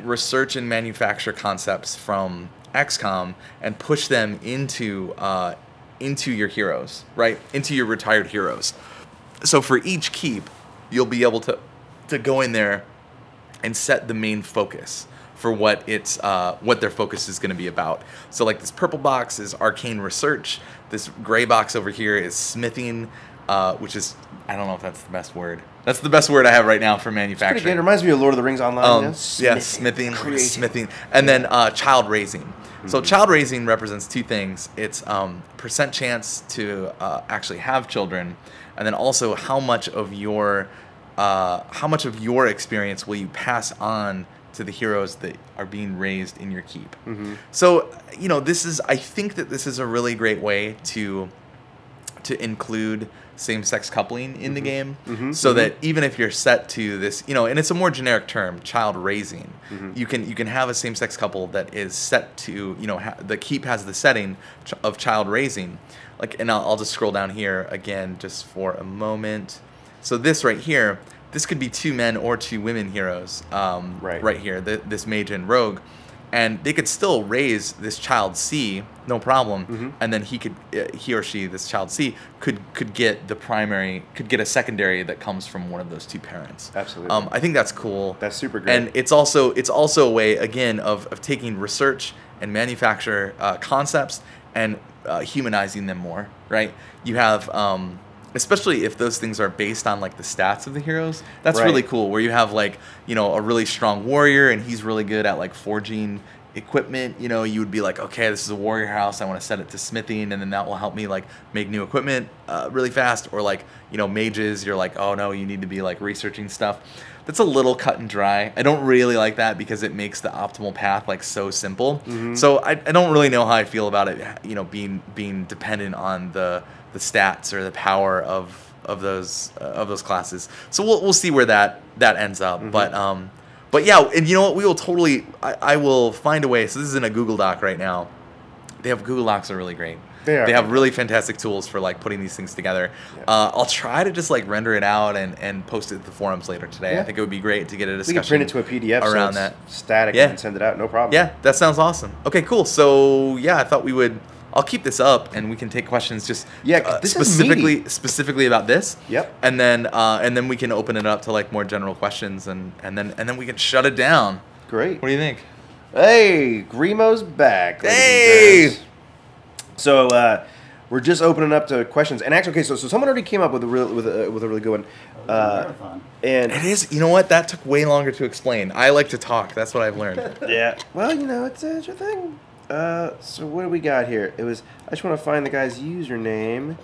research and manufacture concepts from XCOM and push them into your heroes, right? Into your retired heroes. So for each keep, you'll be able to go in there and set the main focus for what their focus is going to be about. So like this purple box is arcane research. This gray box over here is smithing, which is, I don't know if that's the best word. That's the best word I have right now for manufacturing. Pretty good. It reminds me of Lord of the Rings Online. Smithing, and then child raising. So child raising represents two things. It's percent chance to actually have children, and then also how much of your experience will you pass on to the heroes that are being raised in your keep. So, you know, I think that this is a really great way to include same-sex coupling in the game, so that even if you're set to this, you know, and it's a more generic term, child raising, you can have a same-sex couple that is set to, you know, the keep has the setting of child raising, like, and I'll just scroll down here again just for a moment. So this right here, this could be 2 men or 2 women heroes, right here, this mage and rogue. And they could still raise this child C, no problem, and then he or she, this child C, could get a secondary that comes from one of those 2 parents. Absolutely. I think that's cool. That's super great. And it's also a way, again, of taking research and manufacture concepts and humanizing them more, right? You have, especially if those things are based on like the stats of the heroes, that's really cool, where you have like, you know, a really strong warrior and he's really good at like forging equipment. You know, you would be like, okay, this is a warrior house, I want to set it to smithing, and then that will help me like make new equipment really fast. Or like, you know, mages, you're like, oh no, you need to be like researching stuff. That's a little cut and dry. I don't really like that because it makes the optimal path like so simple. So I don't really know how I feel about it, you know, being dependent on the stats or the power of those classes. So we'll see where that ends up. But yeah, and you know what? We will totally. I will find a way. So this is in a Google Doc right now. Google Docs are really great. They have really fantastic tools for like putting these things together. I'll try to just like render it out and post it to the forums later today. I think it would be great to get a discussion. We can print it to a PDF around so that static and send it out. No problem. Yeah, that sounds awesome. Okay, cool. So yeah, I thought we would I'll keep this up, and we can take questions just this is meaty. specifically about this. Yep. And then we can open it up to like more general questions, and then we can shut it down. Great. What do you think? Hey, Grimo's back. Hey. So we're just opening up to questions, and actually, okay, so someone already came up with a really good one. And it is. You know what? That took way longer to explain. I like to talk. That's what I've learned. Yeah. Well, it's your thing. So what do we got here? I just want to find the guy's username.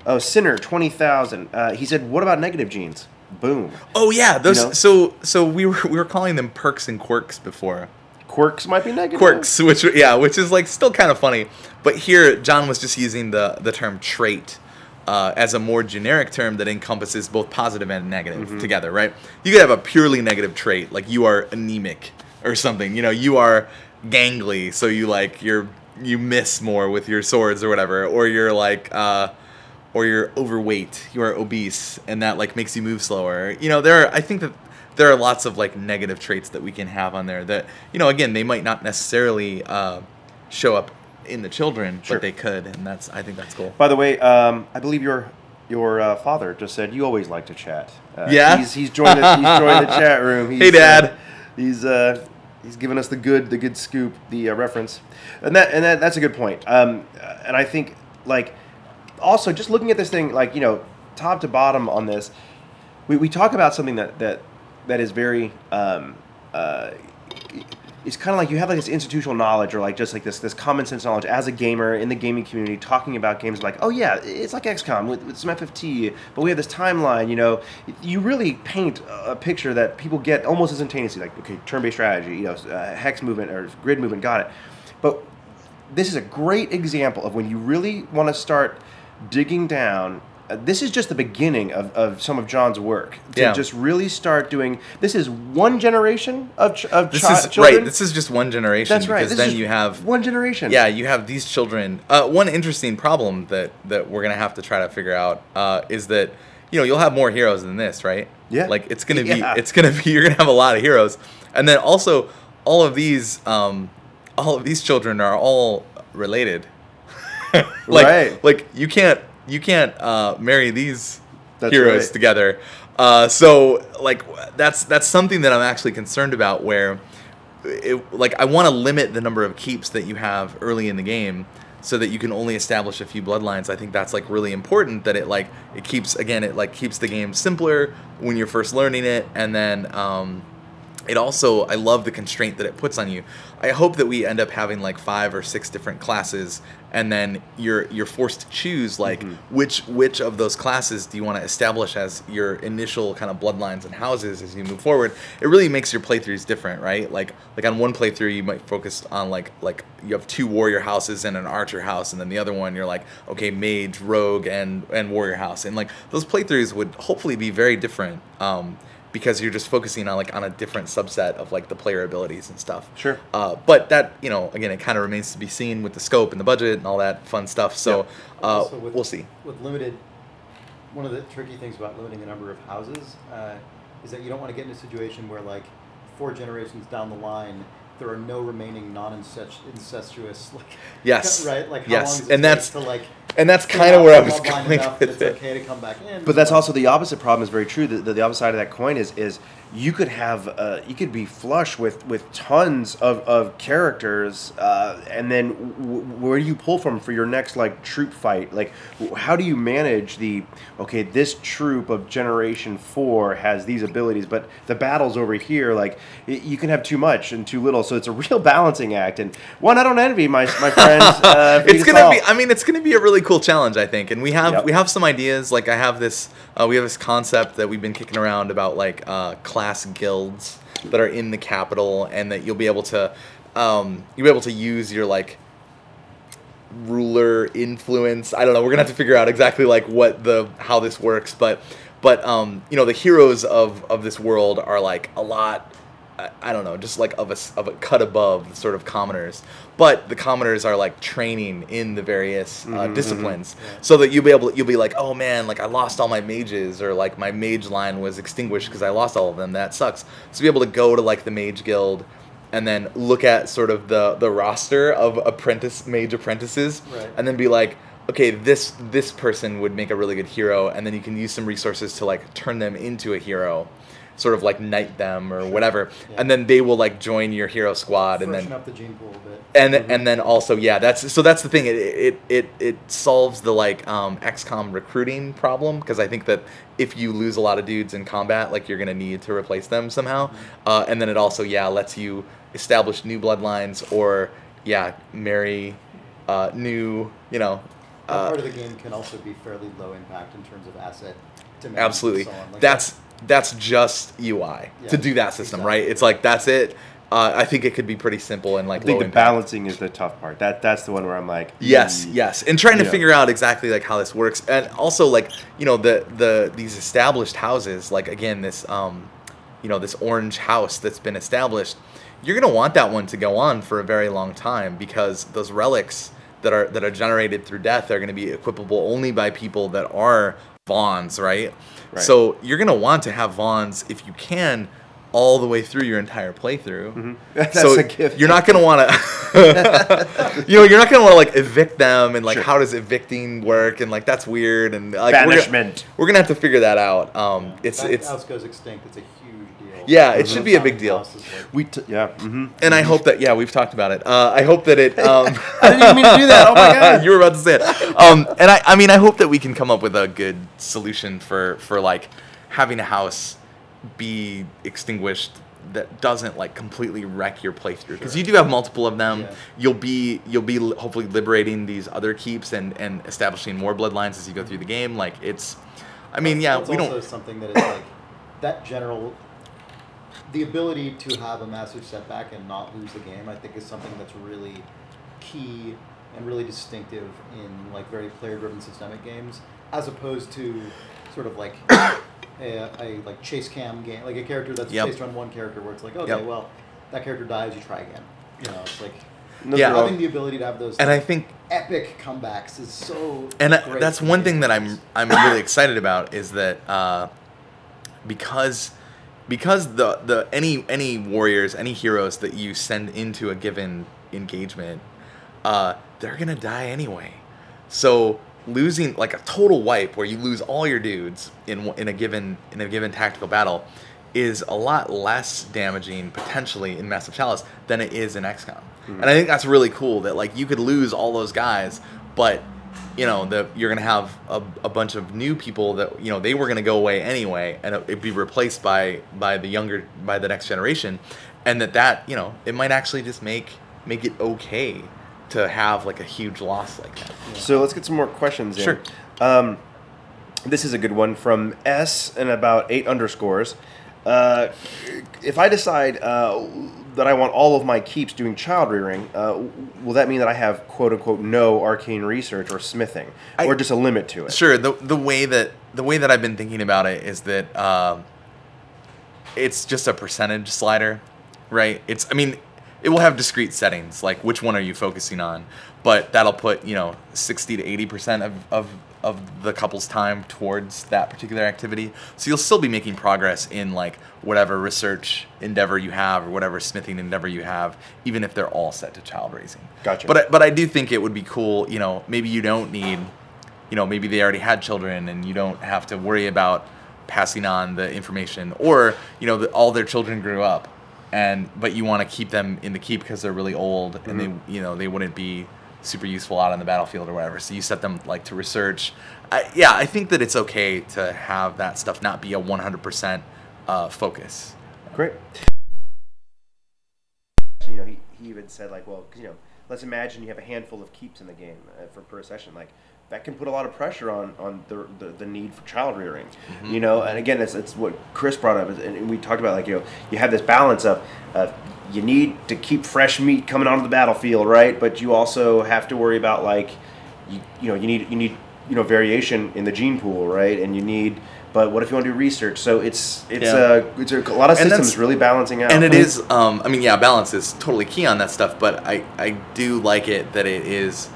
Oh, Sinner 20,000. He said, "What about negative genes?" Boom. Oh yeah, those. So we were calling them perks and quirks before. Quirks might be negative. Quirks, which is like still kind of funny. But here, John was just using the term trait as a more generic term that encompasses both positive and negative together, right? You could have a purely negative trait, like you are anemic or something. You are gangly, so you miss more with your swords or whatever, or you're like or you're overweight, you are obese, and that like makes you move slower. I think that there are lots of like negative traits that we can have on there that again, they might not necessarily show up in the children, but they could, and I think that's cool. By the way, I believe your father just said you always like to chat. Yeah, he's joined us. He's joined the chat room. Hey, Dad. He's given us the good scoop, the reference, and that's a good point. And I think like also just looking at this thing like top to bottom on this, we talk about something that is very it's kind of like you have like this institutional knowledge or like just like this common sense knowledge as a gamer in the gaming community talking about games like, oh yeah, it's like XCOM with some FFT, but we have this timeline. You really paint a picture that people get almost instantaneously, like, okay, turn-based strategy, hex movement or grid movement, got it. But this is a great example of when you really want to start digging down. This is just the beginning of some of John's work to just really start doing. This is one generation of children. Right. This is just one generation. That's right. Because then you have one generation. Yeah, you have these children. One interesting problem that we're gonna have to try to figure out is that you'll have more heroes than this, right? Yeah. Like it's gonna be you're gonna have a lot of heroes, and then also all of these children are all related. Like you can't marry these heroes together. So like that's something that I'm actually concerned about, where I want to limit the number of keeps that you have early in the game so that you can only establish a few bloodlines. I think that's like really important, that it keeps the game simpler when you're first learning it, and then it also, I love the constraint that it puts on you. I hope that we end up having like 5 or 6 different classes, and then you're forced to choose like which of those classes do you want to establish as your initial kind of bloodlines and houses as you move forward. It really makes your playthroughs different, right? Like on one playthrough you might focus on like you have 2 warrior houses and an archer house, and then the other one you're like, okay, mage, rogue, and warrior house, and like those playthroughs would hopefully be very different. Because you're just focusing on a different subset of like the player abilities and stuff. Sure. But that again, it kind of remains to be seen with the scope and the budget and all that fun stuff. So we'll see. With limited, one of the tricky things about limiting the number of houses is that you don't want to get in a situation where like 4 generations down the line there are no remaining non-incestuous yes, right, like how yes, long does it take to like. And that's kind of where I was going with it's it. okay to come back in. But that's also the opposite problem is very true. The opposite side of that coin is you could have you could be flush with tons of characters, and then where do you pull from for your next like troop fight? Like how do you manage this troop of generation 4 has these abilities, but the battle's over here. Like you can have too much and too little, so it's a real balancing act. And one I don't envy my friends. It's gonna be. I mean, it's gonna be a really cool challenge, I think, and we have some ideas. Like I have this, we have this concept that we've been kicking around about like class guilds that are in the capital, and that you'll be able to use your like ruler influence. I don't know. We're gonna have to figure out exactly like how this works, but the heroes of this world are like a lot. I don't know, just like of a cut above sort of commoners, but the commoners are like training in the various disciplines, so that you'll be like, oh man, like I lost all my mages, or like my mage line was extinguished because I lost all of them. That sucks. So be able to go to like the mage guild and then look at sort of the roster of mage apprentices, Right. and then be like, okay, this person would make a really good hero, and then you can use some resources to like turn them into a hero, sort of like knight them or whatever, Yeah. and then they will like join your hero squad, and Freshen then up the gene pool a bit. and then also that's the thing. It solves the like XCOM recruiting problem, because I think that if you lose a lot of dudes in combat, like you're gonna need to replace them somehow, and then it also lets you establish new bloodlines or marry new That part of the game can also be fairly low impact in terms of asset demand. absolutely. And so on. Like That's just UI to do that system, right? Exactly. It's like that's it. I think it could be pretty simple and like I think low the impact. balancing is the tough part. That's the one where I'm like, Yes, and trying to Yeah. figure out exactly like how this works, and also like these established houses, like again this this orange house that's been established, you're gonna want that one to go on for a very long time, because those relics that are generated through death are gonna be equipable only by people that are Vaughns, right? So you're gonna want to have Vaughns if you can all the way through your entire playthrough. Mm-hmm. That's so a gift. you're not gonna want to, you're not gonna want to like evict them, and like Sure. how does evicting work, and like that's weird, and like Banishment. We're gonna have to figure that out. It's that house goes extinct. It's a huge deal. Yeah, it should be a big deal. And I hope that we've talked about it. I hope that it. I didn't even mean to do that. Oh my god. You were about to say it. And I mean, I hope that we can come up with a good solution for like having a house be extinguished that doesn't like completely wreck your playthrough, because you do have multiple of them. You'll be hopefully liberating these other keeps and establishing more bloodlines as you go through the game. Like it's It's we also don't. something that is like that general. The ability to have a massive setback and not lose the game, I think, is something that's really key and really distinctive in like very player-driven systemic games, as opposed to sort of like a like chase cam game, like a character that's based on one character where it's like, okay, well, that character dies, you try again. It's like having the ability to have those. And I think epic comebacks is so. And great that's for one games. thing that I'm really excited about, is that because any warriors, any heroes that you send into a given engagement, they're gonna die anyway. So losing like a total wipe where you lose all your dudes in a given tactical battle is a lot less damaging potentially in Massive Chalice than it is in XCOM. And I think that's really cool that like you could lose all those guys, but you're gonna have a bunch of new people that they were gonna go away anyway, and it'd be replaced by the next generation, and that it might actually just make it okay to have like a huge loss like that. So let's get some more questions in. Sure. This is a good one from S and about 8 underscores. If I decide that I want all of my keeps doing child rearing, will that mean that I have quote unquote no arcane research or smithing, or just a limit to it? Sure. The way that I've been thinking about it is that it's just a percentage slider, right? It will have discrete settings, like which one are you focusing on, but that'll put 60 to 80% of the couple's time towards that particular activity. So you'll still be making progress in like whatever research endeavor you have or whatever smithing endeavor you have, even if they're all set to child raising. Gotcha. But I do think it would be cool. Maybe you don't need, maybe they already had children and you don't have to worry about passing on the information, or all their children grew up, but you want to keep them in the keep because they're really old and they wouldn't be super useful out on the battlefield or whatever. So you set them like to research. I think that it's okay to have that stuff not be a 100% focus. Great. He even said like, well, let's imagine you have a handful of keeps in the game per session. Like that can put a lot of pressure on the need for child rearing. And again, it's what Chris brought up, and we talked about, like, you have this balance of you need to keep fresh meat coming onto the battlefield, right? But you also have to worry about like you need variation in the gene pool, right? And you need. But what if you want to do research? So it's a lot of systems really balancing out. And it is, balance is totally key on that stuff. But I do like it that it is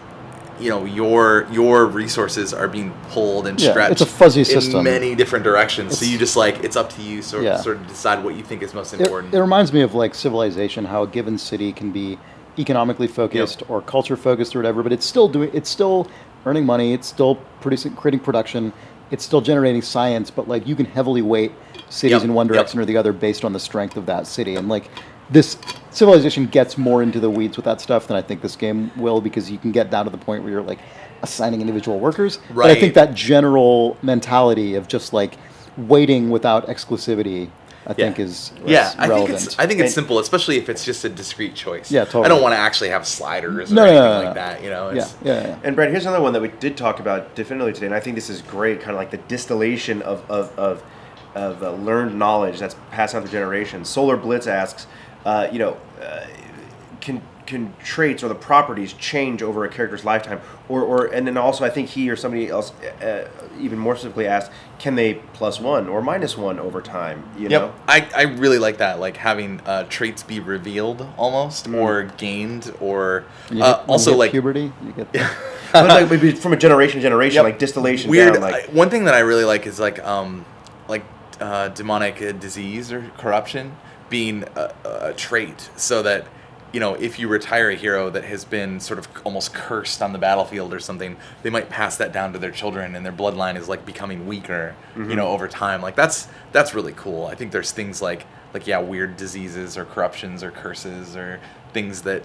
your resources are being pulled and stretched. It's a fuzzy system in many different directions. So you just it's up to you sort of decide what you think is most important. It reminds me of like Civilization, how a given city can be economically focused or culture focused or whatever, but it's still earning money, it's still creating production, it's still generating science, but like you can heavily weight cities in one direction or the other based on the strength of that city. And like this Civilization gets more into the weeds with that stuff than I think this game will, because you can get down to the point where you're like assigning individual workers. Right. But I think that general mentality of just like waiting without exclusivity, I think is relevant. I think it's simple, especially if it's just a discrete choice. Yeah, totally. I don't want to actually have sliders or anything like that. Yeah. And Brad, here's another one that we did talk about definitively today, and I think this is great, kind of like the distillation of learned knowledge that's passed on through generations. Solar Blitz asks, can traits or the properties change over a character's lifetime, and then also I think he or somebody else even more specifically asked, can they +1 or -1 over time? You know? I really like that, like having traits be revealed almost or gained, or also like puberty. You get but like maybe from a generation to generation, like distillation. Weird. Down, like one thing that I really like is like demonic disease or corruption being a trait, so that if you retire a hero that has been sort of almost cursed on the battlefield or something, they might pass that down to their children, and their bloodline is like becoming weaker, over time. Like that's really cool. I think there's things like weird diseases or corruptions or curses or things that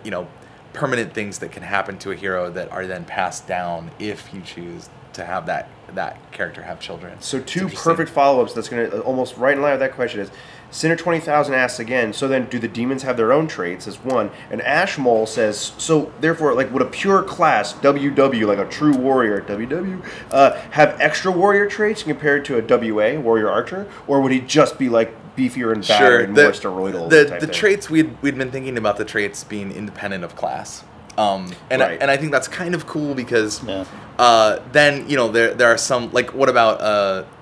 permanent things that can happen to a hero that are then passed down if you choose to have that character have children. So two perfect follow-ups that's going to almost right in line with that question is, Sinner 20,000 asks again, so then do the demons have their own traits, as one? And Ashmole says, so therefore, like, would a pure class, WW, like a true warrior, WW, have extra warrior traits compared to a WA, warrior archer? Or would he just be like beefier and badder and more steroidal? The traits, we'd been thinking about the traits being independent of class. And I think that's kind of cool, because then there are some, like, what about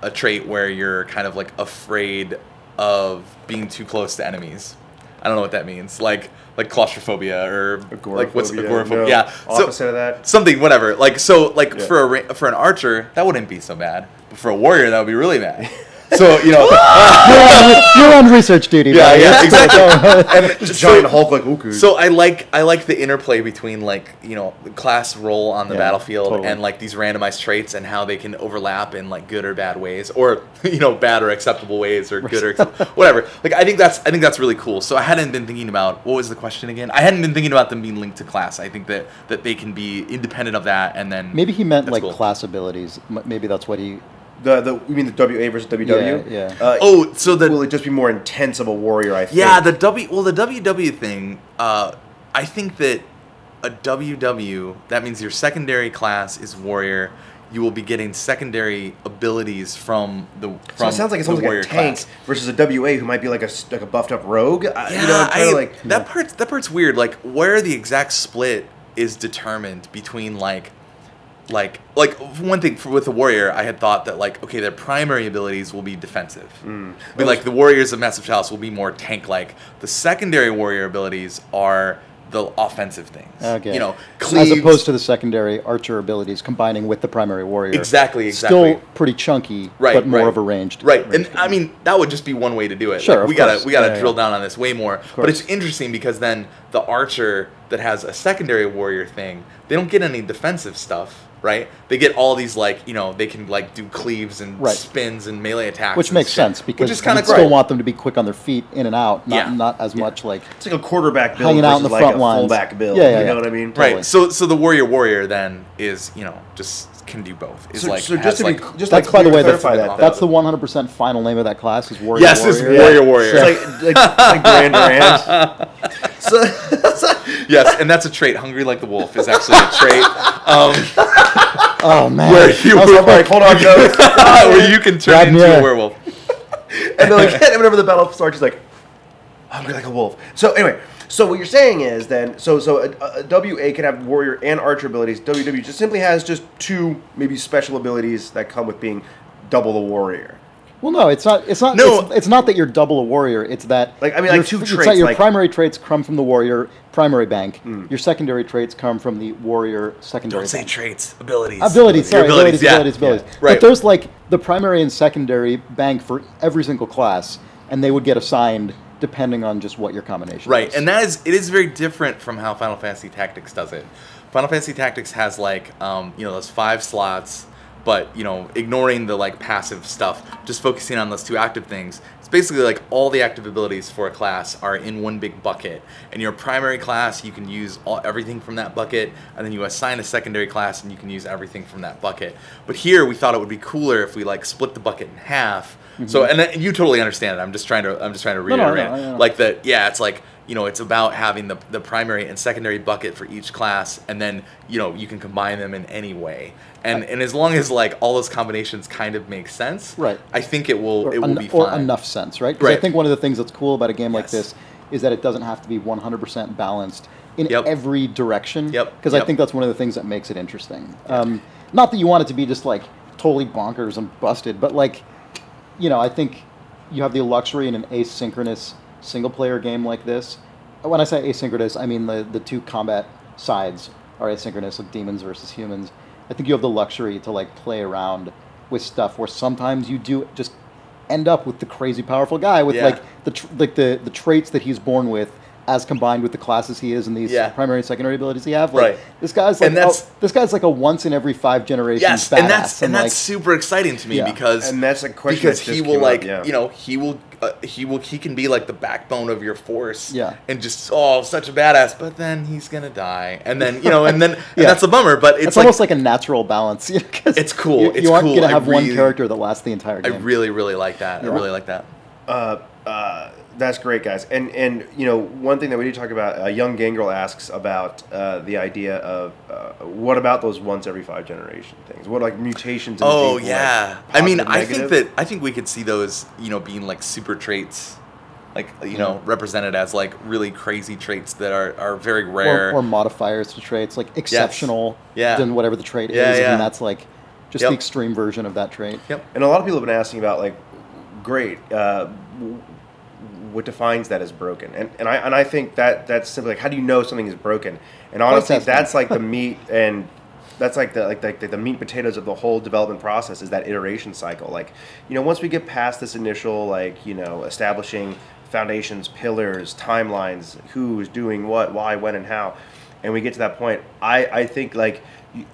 a trait where you're kind of like afraid of being too close to enemies? I don't know what that means. Like claustrophobia or agoraphobia. Like what's agoraphobia? No, yeah, opposite of that. Something, whatever. Like for an archer that wouldn't be so bad, but for a warrior that would be really bad. So you're on research duty. Yeah, exactly. And just giant Hulk, like, okay. So I like the interplay between the class role on the battlefield and like these randomized traits and how they can overlap in like good or bad ways, or bad or acceptable ways, or good or whatever. Like I think that's really cool. So I hadn't been thinking about, what was the question again? I hadn't been thinking about them being linked to class. I think that they can be independent of that, and then maybe he meant like class abilities. Maybe that's what he. You mean the WA versus WW? Yeah. Will it just be more intense of a warrior? I think. Yeah, the WW thing. I think that a WW, that means your secondary class is warrior. You will be getting secondary abilities from the. So it sounds like it's almost like a tank versus a WA who might be like a buffed up rogue. That part's weird. Like where the exact split is determined between like one thing with the warrior, I had thought that their primary abilities will be defensive. But like the warriors of Massive Chalice will be more tank-like. The secondary warrior abilities are the offensive things. Okay. Cleaves. As opposed to the secondary archer abilities combining with the primary warrior. Exactly. Still pretty chunky, but more of a ranged. Right, and I mean that would just be one way to do it. Sure, we gotta drill down on this way more. But it's interesting because then the archer that has a secondary warrior thing, they don't get any defensive stuff. Right, they get all these they can do cleaves and spins and melee attacks, which makes sense because you still want them to be quick on their feet, in and out, not as much like it's like a quarterback build hanging out in the front lines. Fullback build. Yeah, you know what I mean? Right. Totally. So the warrior then is just can do both. Is that's by the way that's the 100% final name of that class is warrior. Yes, it's warrior. It's like Grand Durant. Yes, and that's a trait. Hungry like the wolf is actually a trait. Oh man! Where you hold on, where you can turn into a werewolf. And they're like, and whenever the battle starts, he's like, hungry like a wolf. So anyway, so what you're saying is then, so a WA can have warrior and archer abilities. WW just simply has just two maybe special abilities that come with being double the warrior. Well, no, it's not. It's not. No. It's not that you're double a warrior. It's that two it's traits. that your like, primary traits come from the warrior primary bank. Your secondary traits come from the warrior secondary. Don't say bank. traits, abilities. Abilities. Sorry, abilities. yeah. Abilities. Yeah. But Right. there's like the primary and secondary bank for every single class, and they would get assigned depending on just what your combination Right, is. and it is very different from how Final Fantasy Tactics does it. Final Fantasy Tactics has like those 5 slots, but ignoring the like passive stuff, just focusing on those 2 active things. It's basically like all the active abilities for a class are in one big bucket, and your primary class you can use everything from that bucket, and then you assign a secondary class and you can use everything from that bucket. But here we thought it would be cooler if we like split the bucket in half. So and you totally understand it. I'm just trying to reiterate no. like that. Yeah, it's like it's about having the primary and secondary bucket for each class, and then you can combine them in any way. And as long as like all those combinations kind of make sense, right? I think it will be fine. Or enough sense, right? Because I think one of the things that's cool about a game like this is that it doesn't have to be 100% balanced in every direction. Because I think that's one of the things that makes it interesting. Not that you want it to be just like totally bonkers and busted, but like I think you have the luxury in an asynchronous single-player game like this. When I say asynchronous, I mean the 2 combat sides are asynchronous, like demons versus humans. I think you have the luxury to like play around with stuff where sometimes you do just end up with the crazy powerful guy with like the traits that he's born with, as combined with the classes he is and these primary and secondary abilities he have. Like, this guy's like this guy's like a once in every 5 generations badass. And that's super exciting to me because that's a question because he will like he can be like the backbone of your force and just such a badass, but then he's gonna die, and then and that's a bummer, but it's almost like a natural balance. It's cool. You aren't gonna have one character that lasts the entire game. I really like that. I really like that. That's great, guys. And one thing that we did talk about, Young Gangrel asks about the idea of what about those once every 5 generation things? What like mutations? In the people, yeah. Like, I mean, positive, I think we could see those being like super traits, like represented as like really crazy traits that are very rare, or modifiers to traits, like exceptional than whatever the trait is, and that's like just the extreme version of that trait. And a lot of people have been asking about like, great. What defines that as broken, and I think that's simply like, how do you know something is broken? And honestly, that's like the meat, and that's like the meat and potatoes of the whole development process is that iteration cycle. Like once we get past this initial establishing foundations, pillars, timelines, who's doing what, why, when, and how, and we get to that point, I think like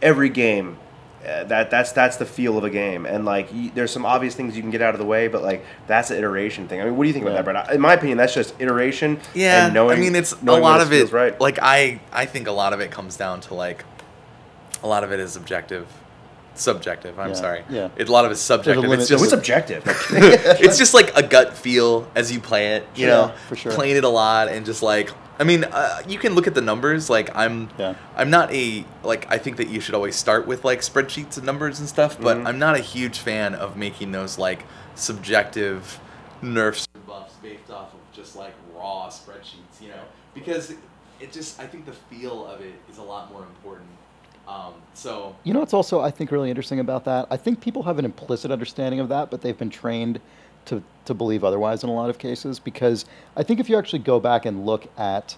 every game. That's the feel of a game, and like there's some obvious things you can get out of the way, but like that's an iteration thing. I mean, what do you think about that, Brett? In my opinion, that's just iteration. Yeah, and knowing, I mean, it's a lot of it. Right. Like I think a lot of it comes down to like a lot of it is subjective. I'm sorry. Yeah. A lot of it's subjective. It's just what's objective. It's just like a gut feel as you play it. For sure. Playing it a lot and just like. I mean, you can look at the numbers. Like I'm not I think that you should always start with like spreadsheets and numbers and stuff. But I'm not a huge fan of making those like subjective nerfs or buffs based off of just like raw spreadsheets. Because I think the feel of it is a lot more important. So what's also I think really interesting about that. I think people have an implicit understanding of that, but they've been trained to believe otherwise in a lot of cases, because I think if you actually go back and look at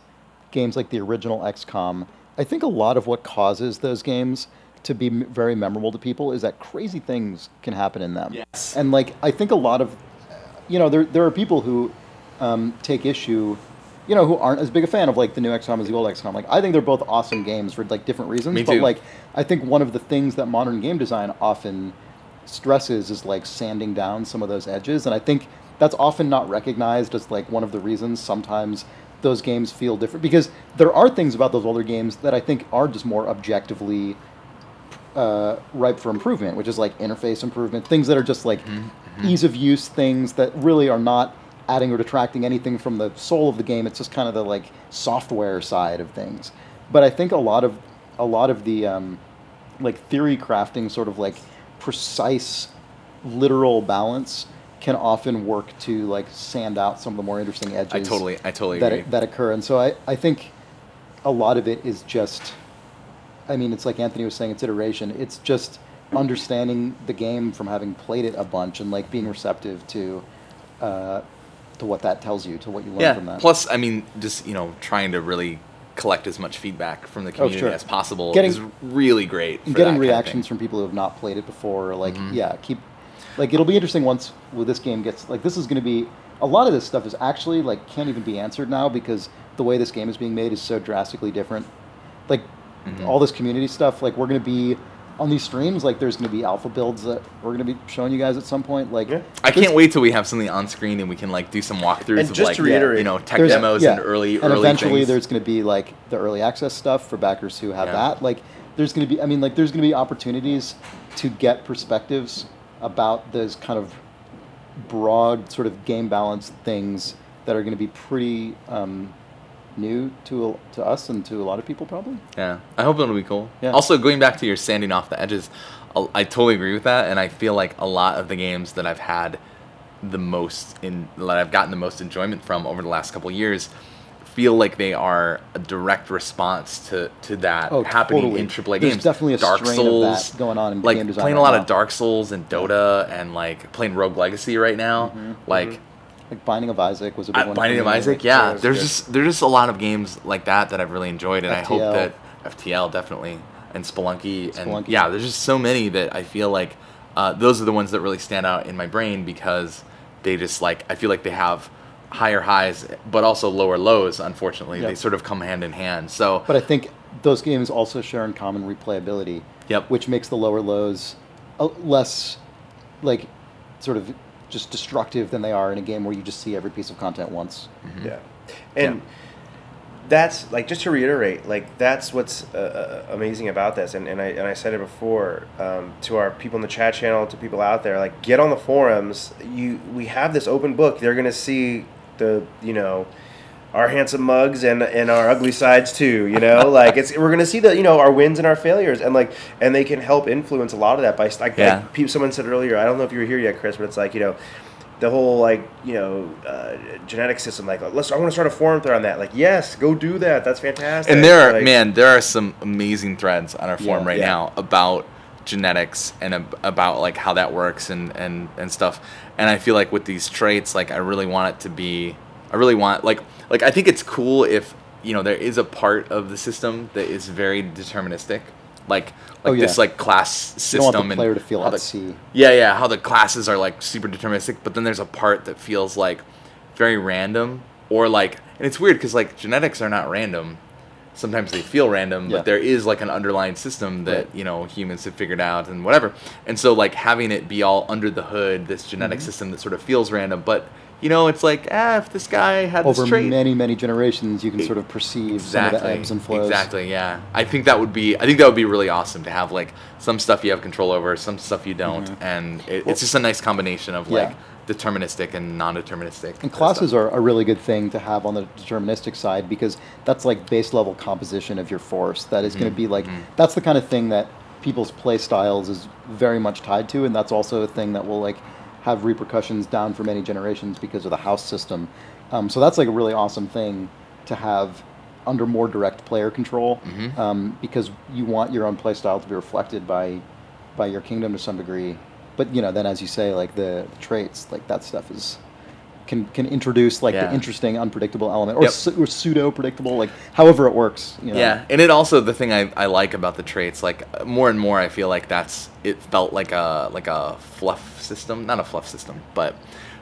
games like the original XCOM, I think a lot of what causes those games to be very memorable to people is that crazy things can happen in them. Yes. And like I think a lot of there are people who take issue, who aren't as big a fan of like the new XCOM as the old XCOM. Like I think they're both awesome games for like different reasons. Me but too. Like I think one of the things that modern game design often stresses is like sanding down some of those edges, and I think that's often not recognized as like one of the reasons sometimes those games feel different, because there are things about those older games that I think are just more objectively ripe for improvement, which is like interface improvement, things that are just like ease of use things that really are not adding or detracting anything from the soul of the game. It's just kind of the like software side of things. But I think a lot of the like theory crafting sort of like precise literal balance can often work to like sand out some of the more interesting edges. I totally agree. That occur. And so I think a lot of it is just, I mean, it's like Anthony was saying, it's iteration. It's just understanding the game from having played it a bunch and like being receptive to what that tells you, to what you learn from that. Plus, I mean, just trying to really collect as much feedback from the community as possible is really great. For getting reactions from people who have not played it before, like it'll be interesting once this game gets like this is going to be a lot of this stuff is actually like can't even be answered now because the way this game is being made is so drastically different. Like all this community stuff, like we're going to be on these streams, like there's going to be alpha builds that we're going to be showing you guys at some point. Like I can't wait till we have something on screen and we can like do some walkthroughs and of just like to reiterate, tech demos and early eventually things. There's going to be like the early access stuff for backers who have that. Like there's going to be there's going to be opportunities to get perspectives about those kind of broad sort of game balance things that are going to be pretty new to us and to a lot of people probably. Yeah, I hope it'll be cool. Yeah. Also, going back to your sanding off the edges, I totally agree with that, and I feel like a lot of the games that I've had that I've gotten the most enjoyment from over the last couple of years feel like they are a direct response to that happening in AAA games. There's definitely a Dark strain Souls, of that going on in like game design playing right a lot now. of Dark Souls and Dota and like playing Rogue Legacy right now. Like Binding of Isaac was a big one. Binding of Isaac, there's just a lot of games like that I've really enjoyed, and FTL. I hope that FTL definitely and Spelunky. And there's just so many that I feel like those are the ones that really stand out in my brain because they just like I feel like they have higher highs but also lower lows. Unfortunately, they sort of come hand in hand. So, but I think those games also share in common replayability. Which makes the lower lows less like sort of just destructive than they are in a game where you just see every piece of content once. And that's like, just to reiterate, like that's what's amazing about this, and I said it before to our people in the chat channel, to people out there, like get on the forums. We have this open book. They're gonna see the our handsome mugs and our ugly sides too, like we're gonna see the our wins and our failures, and they can help influence a lot of that by like someone said earlier. I don't know if you were here yet, Chris, but it's like the whole genetic system. Like I want to start a forum thread on that. Like yes, go do that. That's fantastic. And there are some amazing threads on our forum right now about genetics and about like how that works and stuff. And I feel like with these traits, like I really want it to be. I really want like I think it's cool if there is a part of the system that is very deterministic, like this like class system. You don't want the player to feel at sea. How the classes are like super deterministic, but then there's a part that feels like very random, or like, and it's weird because like genetics are not random. Sometimes they feel random, but there is like an underlying system that humans have figured out and whatever. And so like having it be all under the hood, this genetic system that sort of feels random, but it's like, if this guy had this trait. Over many generations, you can sort of perceive some of the ebbs and flows. Exactly, yeah. I think that would be really awesome to have like some stuff you have control over, some stuff you don't, and it's just a nice combination of like deterministic and non-deterministic. And classes are a really good thing to have on the deterministic side because that's like base level composition of your force. That is going to be like that's the kind of thing that people's play styles is very much tied to, and that's also a thing that will like have repercussions down for many generations because of the house system. So that's like a really awesome thing to have under more direct player control, because you want your own play style to be reflected by your kingdom to some degree. But then as you say, like the traits, like that stuff can introduce like the interesting unpredictable element or pseudo predictable, like however it works. Yeah, and it also the thing I like about the traits, like more and more I feel like it felt like a fluff system, not a fluff system, but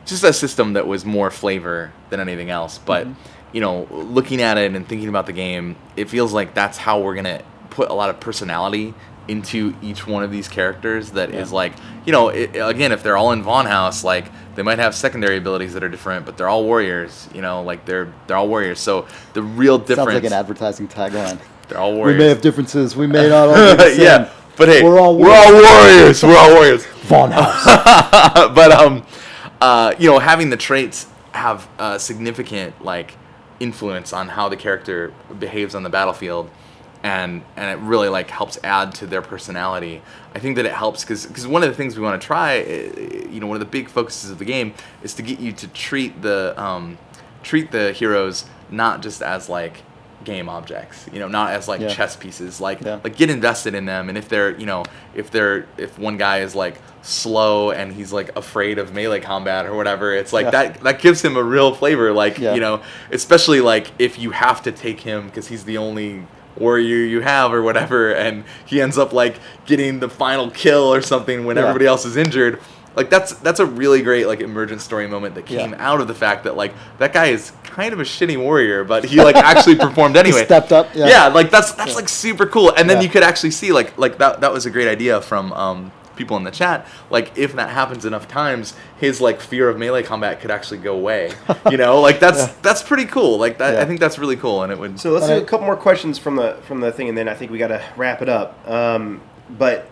just a system that was more flavor than anything else. But looking at it and thinking about the game, it feels like that's how we're gonna put a lot of personality into each one of these characters. That is like, again, if they're all in Vaughn House, like they might have secondary abilities that are different, but they're all warriors. Like they're all warriors. So the real difference. Sounds like an advertising tagline. They're all warriors. We may have differences. We may not all be the same. But hey, we're all warriors. We're all warriors. Vaughn House. But having the traits have significant like influence on how the character behaves on the battlefield. And it really like helps add to their personality. I think that it helps because one of the things we want to try, one of the big focuses of the game is to get you to treat the heroes not just as like game objects, not as like Yeah. chess pieces. Like Yeah. like get invested in them, and if they're if one guy is like slow and he's like afraid of melee combat or whatever, it's like Yeah. that gives him a real flavor. Like Yeah. especially like if you have to take him because he's the only warrior you have or whatever, and he ends up like getting the final kill or something when Yeah. everybody else is injured. Like that's a really great like emergent story moment that came Yeah. out of the fact that like that guy is kind of a shitty warrior, but he like actually performed anyway. He stepped up. Yeah, like that's like super cool. And then Yeah. you could actually see like that was a great idea from people in the chat. Like if that happens enough times, his like fear of melee combat could actually go away. Like that's pretty cool. Like that, Yeah. I think that's really cool, and it would. So let's do a couple more questions from the thing, and then I think we got to wrap it up. But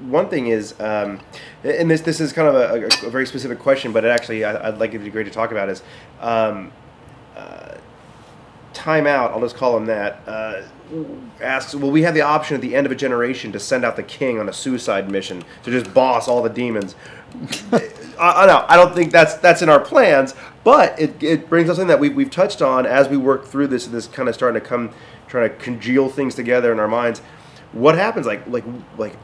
one thing is, and this is kind of a very specific question, but it actually I'd like it to be great to talk about is timeout. I'll just call him that. Asks, will we have the option at the end of a generation to send out the king on a suicide mission to just boss all the demons? I don't think that's in our plans, but it brings us something that we've touched on as we work through this kind of trying to congeal things together in our minds. What happens? Like,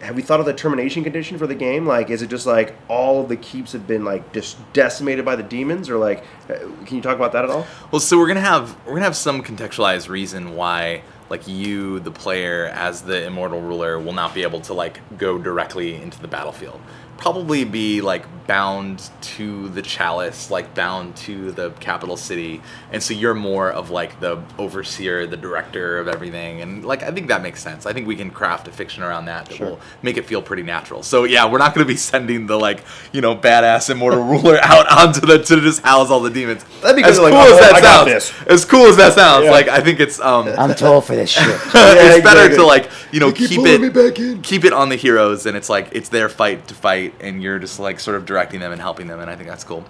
have we thought of the termination condition for the game? Like, is it just like all of the keeps have been like just decimated by the demons, or like, can you talk about that at all? Well, so we're gonna have some contextualized reason why like you, the player, as the immortal ruler, will not be able to like go directly into the battlefield. Probably be like bound to the chalice, like bound to the capital city, and so you're more of like the overseer, the director of everything, and like I think that makes sense. I think we can craft a fiction around that Sure. will make it feel pretty natural. So yeah, we're not going to be sending the like badass immortal ruler out onto to just house all the demons. That'd be as good, cool like, as that I got sounds. this. As cool as that sounds, Yeah. like I think it's I'm tall for this shit. it's better exactly. to like keep pulling me back in. keep it on the heroes, and it's like it's their fight to fight, and you're just like sort of directing them and helping them, and I think that's cool.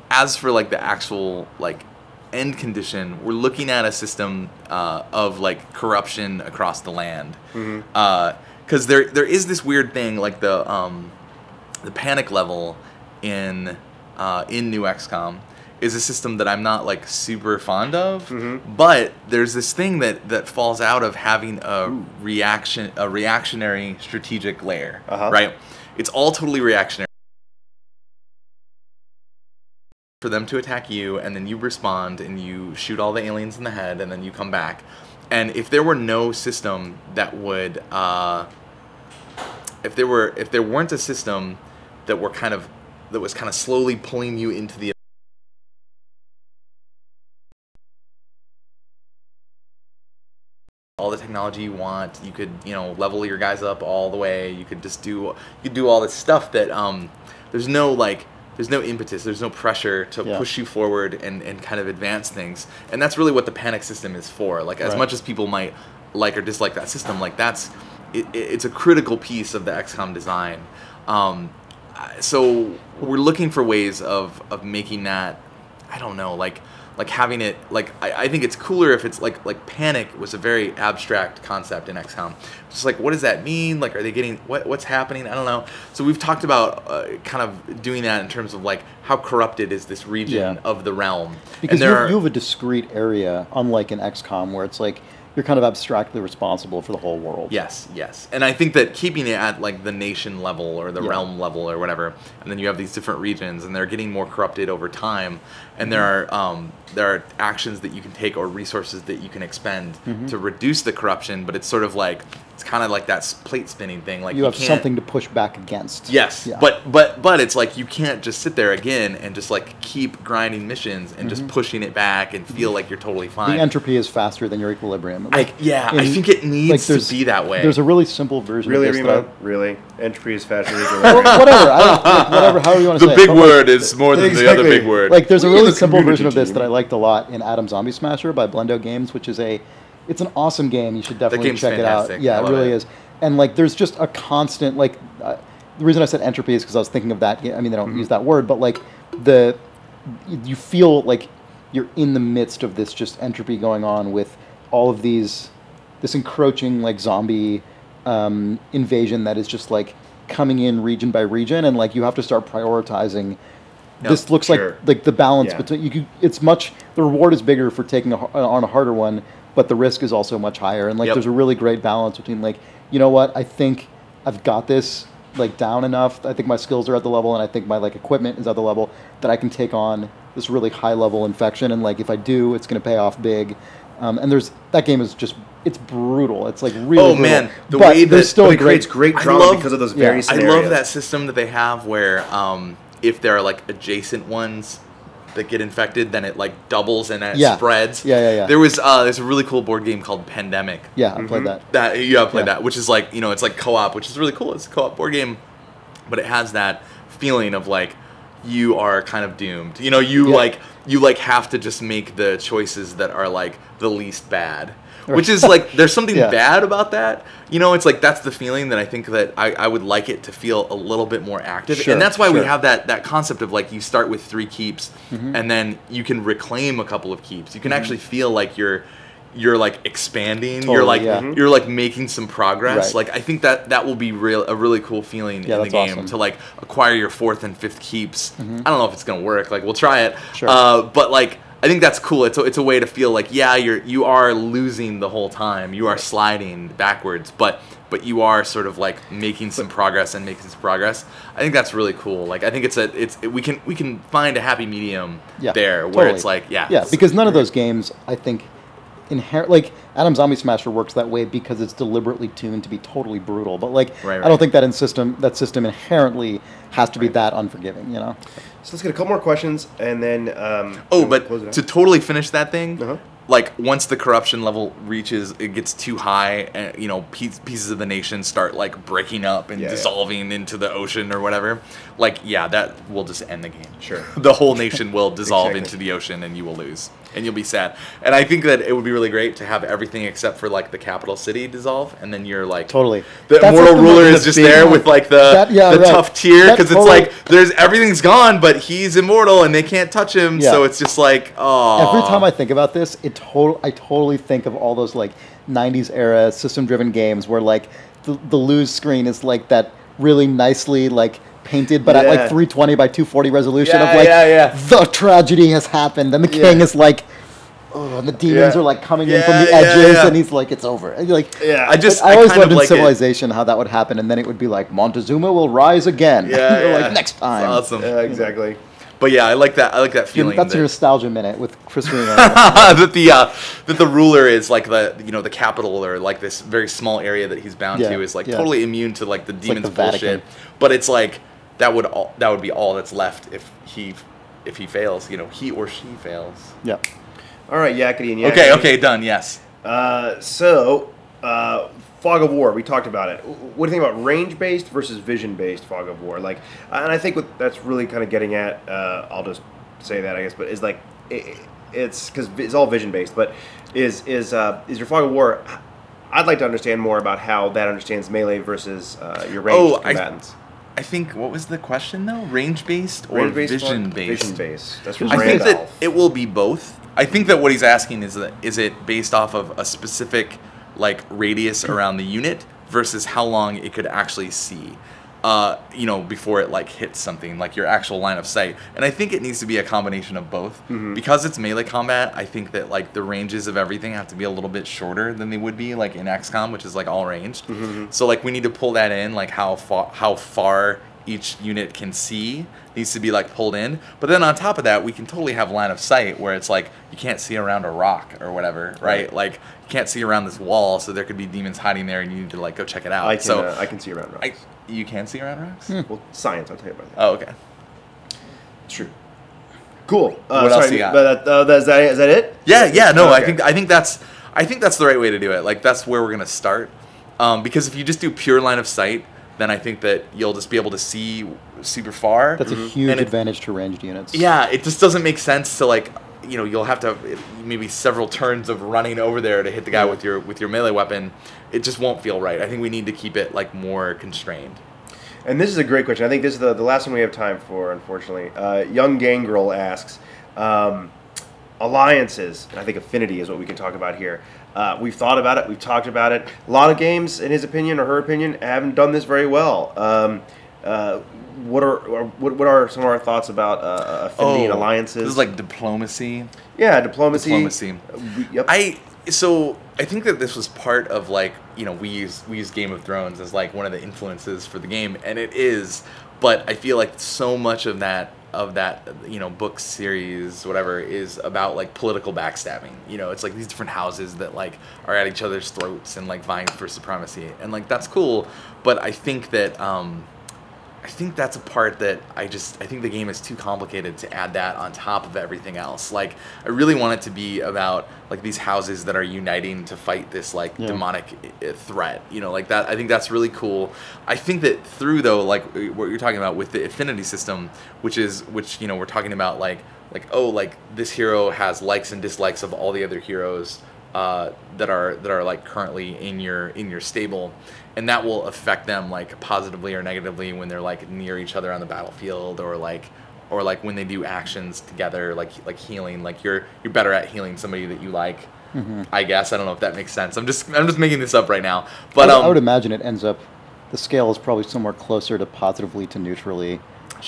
As for like the actual like end condition, we're looking at a system of like corruption across the land, because there is this weird thing like the panic level in New XCOM is a system that I'm not like super fond of, but there's this thing that falls out of having a reactionary strategic layer, right? It's all totally reactionary for them to attack you, and then you respond and you shoot all the aliens in the head, and then you come back. And if there were no system that would, if there weren't a system that was kind of slowly pulling you into the all the technology you want, you could level your guys up all the way. You could just do all this stuff that there's no impetus, there's no pressure to push you forward and kind of advance things. And that's really what the panic system is for. Like as much as people might like or dislike that system, like it's a critical piece of the XCOM design. So we're looking for ways of making that, I don't know, like having it, like I think it's cooler if it's like panic was a very abstract concept in XCOM. Just like, what does that mean? Like, are they getting what's happening? I don't know. So we've talked about kind of doing that in terms of like how corrupted is this region of the realm. Because you have a discrete area, unlike in XCOM, where it's like you're kind of abstractly responsible for the whole world. Yes. And I think that keeping it at like the nation level or the realm level or whatever, and then you have these different regions, and they're getting more corrupted over time, and there are actions that you can take or resources that you can expend to reduce the corruption, but it's sort of like it's kind of like that plate spinning thing. Like you have something to push back against. Yes, yeah. but it's like you can't just sit there again and just like keep grinding missions and just pushing it back and feel like you're totally fine. The entropy is faster than your equilibrium. I think it needs to be that way. There's a really simple version of this. Really? Entropy is faster than whatever, however you want to say it. The big word is more than the other big word. Like, there's a really simple version of this that I liked a lot in Atom Zombie Smasher by Blendo Games, which is it's an awesome game. You should definitely check fantastic. it out. Yeah, it really is. And like, there's just a constant the reason I said entropy is because I was thinking of that. I mean, they don't use that word, but like you feel like you're in the midst of this just entropy going on with all of this encroaching like zombie invasion that is just like coming in region by region, and like you have to start prioritizing This looks Sure. like the balance Yeah. between the reward is bigger for taking on a harder one, but the risk is also much higher. And like, Yep. there's a really great balance between like, you know what, I think I've got this like down enough. I think my skills are at the level, and I think my like equipment is at the level that I can take on this really high level infection. And like, if I do, it's going to pay off big. And that game is just, it's brutal. It's like really Oh, brutal. man, the but way there's that- still But a it creates great I drama love- because of those yeah. very I scenarios. I love that system that they have where if there are like adjacent ones that get infected, then it like doubles and it Yeah. spreads. Yeah. There's a really cool board game called Pandemic. Yeah, I played that. That you have played Yeah. that, which is like, it's like co-op, which is really cool. It's a co-op board game, but it has that feeling of like you are kind of doomed. You have to just make the choices that are like the least bad. Which is like, there's something Yeah. bad about that. It's like, that's the feeling that I think that I would like it to feel a little bit more active. Sure, And that's why we sure. have that concept of like, you start with 3 keeps and then you can reclaim a couple of keeps. You can actually feel like you're like expanding. Totally, you're like yeah. you're like making some progress. Right. Like, I think that will be a really cool feeling Yeah, in the that's game awesome. to like acquire your 4th and 5th keeps. I don't know if it's gonna work. Like, we'll try it. Sure. But like, I think that's cool. It's a way to feel like, yeah, you are losing the whole time. You are sliding backwards, but you are sort of like making some progress. I think that's really cool. Like, I think we can find a happy medium there where totally. it's like, because none of those games, I think, like Atom Zombie Smasher works that way because it's deliberately tuned to be totally brutal. But like, Right. I don't think that system inherently has to be that unforgiving. So let's get a couple more questions, and then but close it out. to totally finish that thing, Uh-huh. like once the corruption level it gets too high, and pieces of the nation start like breaking up and Yeah, yeah. dissolving into the ocean or whatever. Like, that will just end the game. Sure. The whole nation will dissolve Exactly. into the ocean, and you will lose, and you'll be sad. And I think that it would be really great to have everything except for like the capital city dissolve, and then you're like Totally. the That's immortal like ruler the is just big there one. with like the Right. tough tier, That because totally- it's like everything's gone, but he's immortal and they can't touch him. Yeah. So it's just like, oh. Every time I think about this, I totally think of all those like 90s era system-driven games where like the lose screen is like that really nicely like painted, but at Yeah. like 320 by 240 resolution Yeah, of like yeah. the tragedy has happened, and the king is like, oh, and the demons Yeah. are like coming in from the Yeah, edges, yeah. and he's like, it's over. And, like, Yeah. I just I always kind loved of in like it. Civilization how that would happen, and then it would be like Montezuma will rise again. Yeah, You're yeah. like, next time. It's awesome. Yeah, exactly. But yeah, I like that feeling. That's that, your nostalgia minute with Chris Reno. that the ruler is like the capital, or like this very small area that he's bound Yeah, to is like yeah. totally immune to like the like demon's the Vatican. bullshit. But it's like that would be all that's left if he fails. He or she fails. Yeah. All right, Yakety and Yakety. Okay, done. Yes. Fog of War, we talked about it. What do you think about range-based versus vision-based Fog of War? Like, and I think what that's really kind of getting at, I'll just say that, I guess, but is like, it's because it's all vision-based, but is your Fog of War, I'd like to understand more about how that understands melee versus your ranged combatants. I think, what was the question though? Range-based or Range-based, vision-based? Vision-based. That's from I think that Randolph. it will be both. I think that what he's asking is it based off of a specific like radius around the unit versus how long it could actually see, before it like hits something like your actual line of sight. And I think it needs to be a combination of both. Because it's melee combat. I think that like the ranges of everything have to be a little bit shorter than they would be like in XCOM, which is like all ranged. So like we need to pull that in, like how far each unit can see needs to be like pulled in. But then on top of that, we can totally have line of sight where it's like you can't see around a rock or whatever, right? Like you can't see around this wall, so there could be demons hiding there, and you need to like go check it out. I can see around rocks. You can see around rocks? Well, science, I'll tell you about that. Oh, okay. It's true. Cool. What else you got? But is that it? Yeah. No, Okay. I think that's the right way to do it. Like that's where we're gonna start, because if you just do pure line of sight, then I think that you'll just be able to see super far. That's a huge advantage to ranged units. Yeah, it just doesn't make sense to like, you'll have to maybe several turns of running over there to hit the guy with your melee weapon. It just won't feel right. I think we need to keep it like more constrained. And this is a great question. I think this is the last one we have time for, unfortunately. Young Gangrel asks, alliances, and I think affinity is what we can talk about here. We've thought about it. We've talked about it. A lot of games, in his opinion or her opinion, haven't done this very well. what are some of our thoughts about affinity and alliances? This is like diplomacy. Yeah, diplomacy. Yep. I think that this was part of like, you know, we use Game of Thrones as like one of the influences for the game, and it is, but I feel like so much of that you know, book series, whatever, is about like political backstabbing. You know, it's like these different houses that like are at each other's throats and like vying for supremacy, and like that's cool. But I think that I think that's a part that I think the game is too complicated to add that on top of everything else. Like, I really want it to be about like these houses that are uniting to fight this like demonic threat, you know, like that. I think that's really cool. I think that through, though, like what you're talking about with the affinity system, which you know, we're talking about like oh, like this hero has likes and dislikes of all the other heroes that are like currently in your stable, and that will affect them like positively or negatively when they're like near each other on the battlefield, or like when they do actions together, like healing. Like you're better at healing somebody that you like. Mm-hmm. I guess, I don't know if that makes sense. I'm just making this up right now, but I would imagine it ends up, the scale is probably somewhere closer to positively to neutrally,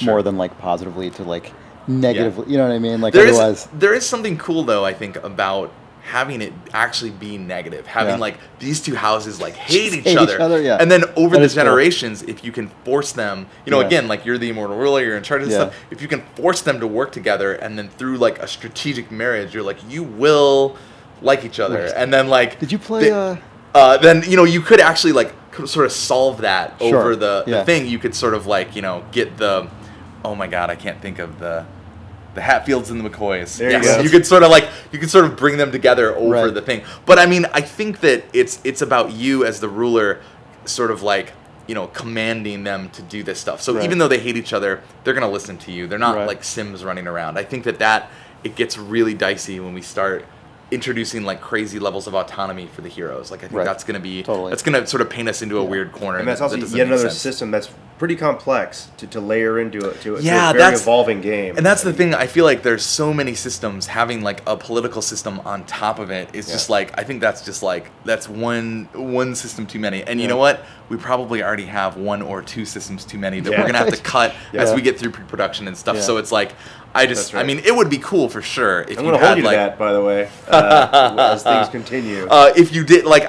more than like positively to like negatively. Yeah. You know what I mean? Like there is something cool though, I think, about having it actually be negative, having like these two houses like hate each other, and then over the generations, if you can force them, you know, again, like you're the immortal ruler, you're in charge of stuff, if you can force them to work together, and then through like a strategic marriage, you're like, you will like each other, and then like, did you play then, you know, you could actually like sort of solve that over the thing. You could sort of like, you know, get the, oh my god, I can't think of the Hatfields and the McCoys. There you go. You could sort of bring them together over the thing. But I mean, I think that it's about you as the ruler, sort of like, you know, commanding them to do this stuff. So even though they hate each other, they're gonna listen to you. They're not like Sims running around. I think that it gets really dicey when we start introducing like crazy levels of autonomy for the heroes. Like, I think that's gonna be that's gonna sort of paint us into a weird corner. And that's also yet another system that's pretty complex to layer into a very evolving game. And that's the thing. I feel like there's so many systems, having like a political system on top of it is just like, I think that's just like, that's one system too many. And you know what? We probably already have one or two systems too many that we're gonna have to cut as we get through pre-production and stuff. So it's like, I mean, it would be cool for sure if I'm going to hold you to that, by the way, as things continue. If you did, like,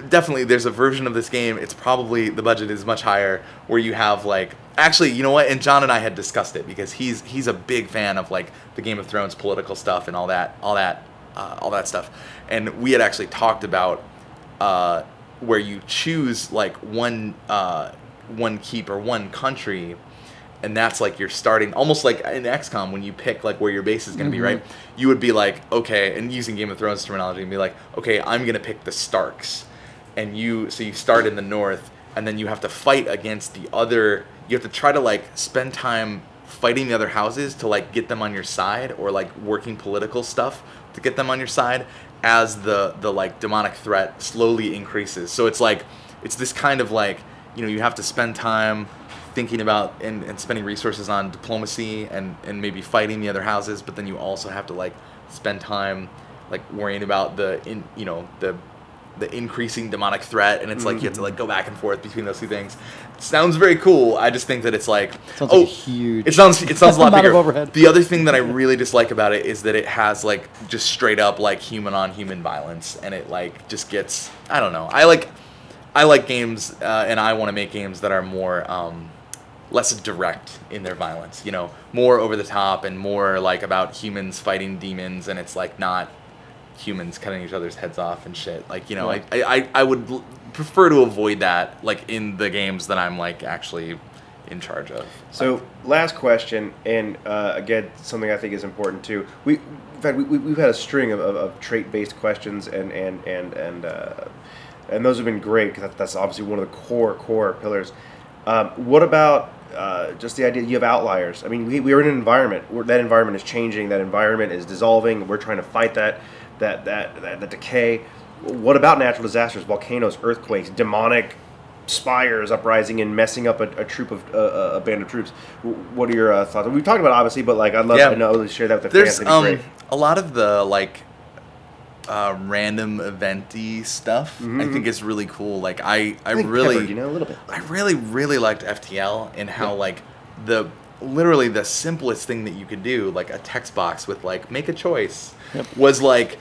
definitely, there's a version of this game, it's probably, the budget is much higher, where you have, like, actually, you know what, and John and I had discussed it, because he's a big fan of, like, the Game of Thrones political stuff and all that stuff, and we had actually talked about where you choose, like, one keep or one country, and that's like you're starting, almost like in XCOM when you pick like where your base is going to be, right? You would be like, okay, and using Game of Thrones terminology, and be like, okay, I'm going to pick the Starks, and so you start in the north, and then you have to fight against the other. You have to try to like spend time fighting the other houses to like get them on your side, or like working political stuff to get them on your side as the like demonic threat slowly increases. So it's like, it's this kind of like, you know, you have to spend time thinking about and spending resources on diplomacy and maybe fighting the other houses, but then you also have to like spend time like worrying about the increasing demonic threat, and it's like you have to like go back and forth between those two things. It sounds very cool. I just think that it's like, huge. It sounds a lot bigger. Overhead. The other thing that I really dislike about it is that it has like just straight up like human on human violence, and it like just gets, I don't know. I like games, and I want to make games that are more less direct in their violence, you know, more over the top and more like about humans fighting demons, and it's like not humans cutting each other's heads off and shit. Like, you know, I would prefer to avoid that, like in the games that I'm like actually in charge of. So last question, and again, something I think is important too. We've had a string of trait-based questions, and those have been great, because that's obviously one of the core pillars. What about just the idea you have outliers? I mean, we are in an environment where that environment is changing, that environment is dissolving. We're trying to fight that decay. What about natural disasters, volcanoes, earthquakes, demonic spires uprising and messing up a troop of a band of troops? What are your thoughts? We've talked about it, obviously, but like I'd love to know, share that with the fans. There's a lot of the like random eventy stuff. I think is really cool. Like I really, a little bit. I really liked FTL and how like literally the simplest thing that you could do, like a text box with like make a choice, was like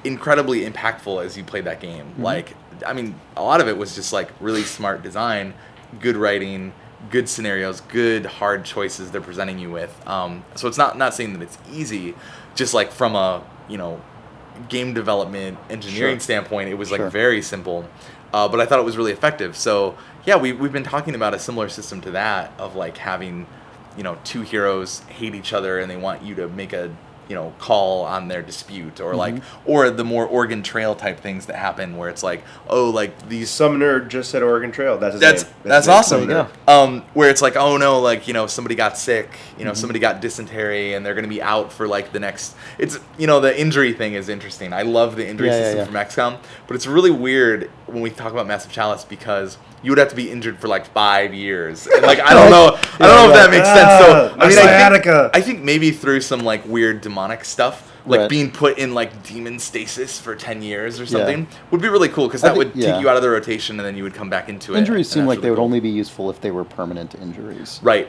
incredibly impactful as you played that game. Like, I mean, a lot of it was just like really smart design, good writing, good scenarios, good hard choices they're presenting you with. So it's not saying that it's easy, just like from a, you know, game development engineering standpoint, it was like very simple. But I thought it was really effective. So yeah, we've been talking about a similar system to that, of like having, you know, two heroes hate each other and they want you to make a, you know, call on their dispute, or like, or the more Oregon Trail type things that happen where it's like, oh, like these, some nerd just said Oregon Trail. That's his name. That's his awesome. name. Where it's like, oh no, like, you know, somebody got sick, you know, somebody got dysentery and they're gonna be out for like the next. It's, you know, the injury thing is interesting. I love the injury system from XCOM, but it's really weird when we talk about Massive Chalice because you would have to be injured for like 5 years. And like, I don't know if that makes sense. So I mean, I think maybe through some like weird demonic stuff, like being put in like demon stasis for 10 years or something would be really cool, because that would take you out of the rotation and then you would come back into it. Injuries seem like they would only be useful if they were permanent injuries. Right.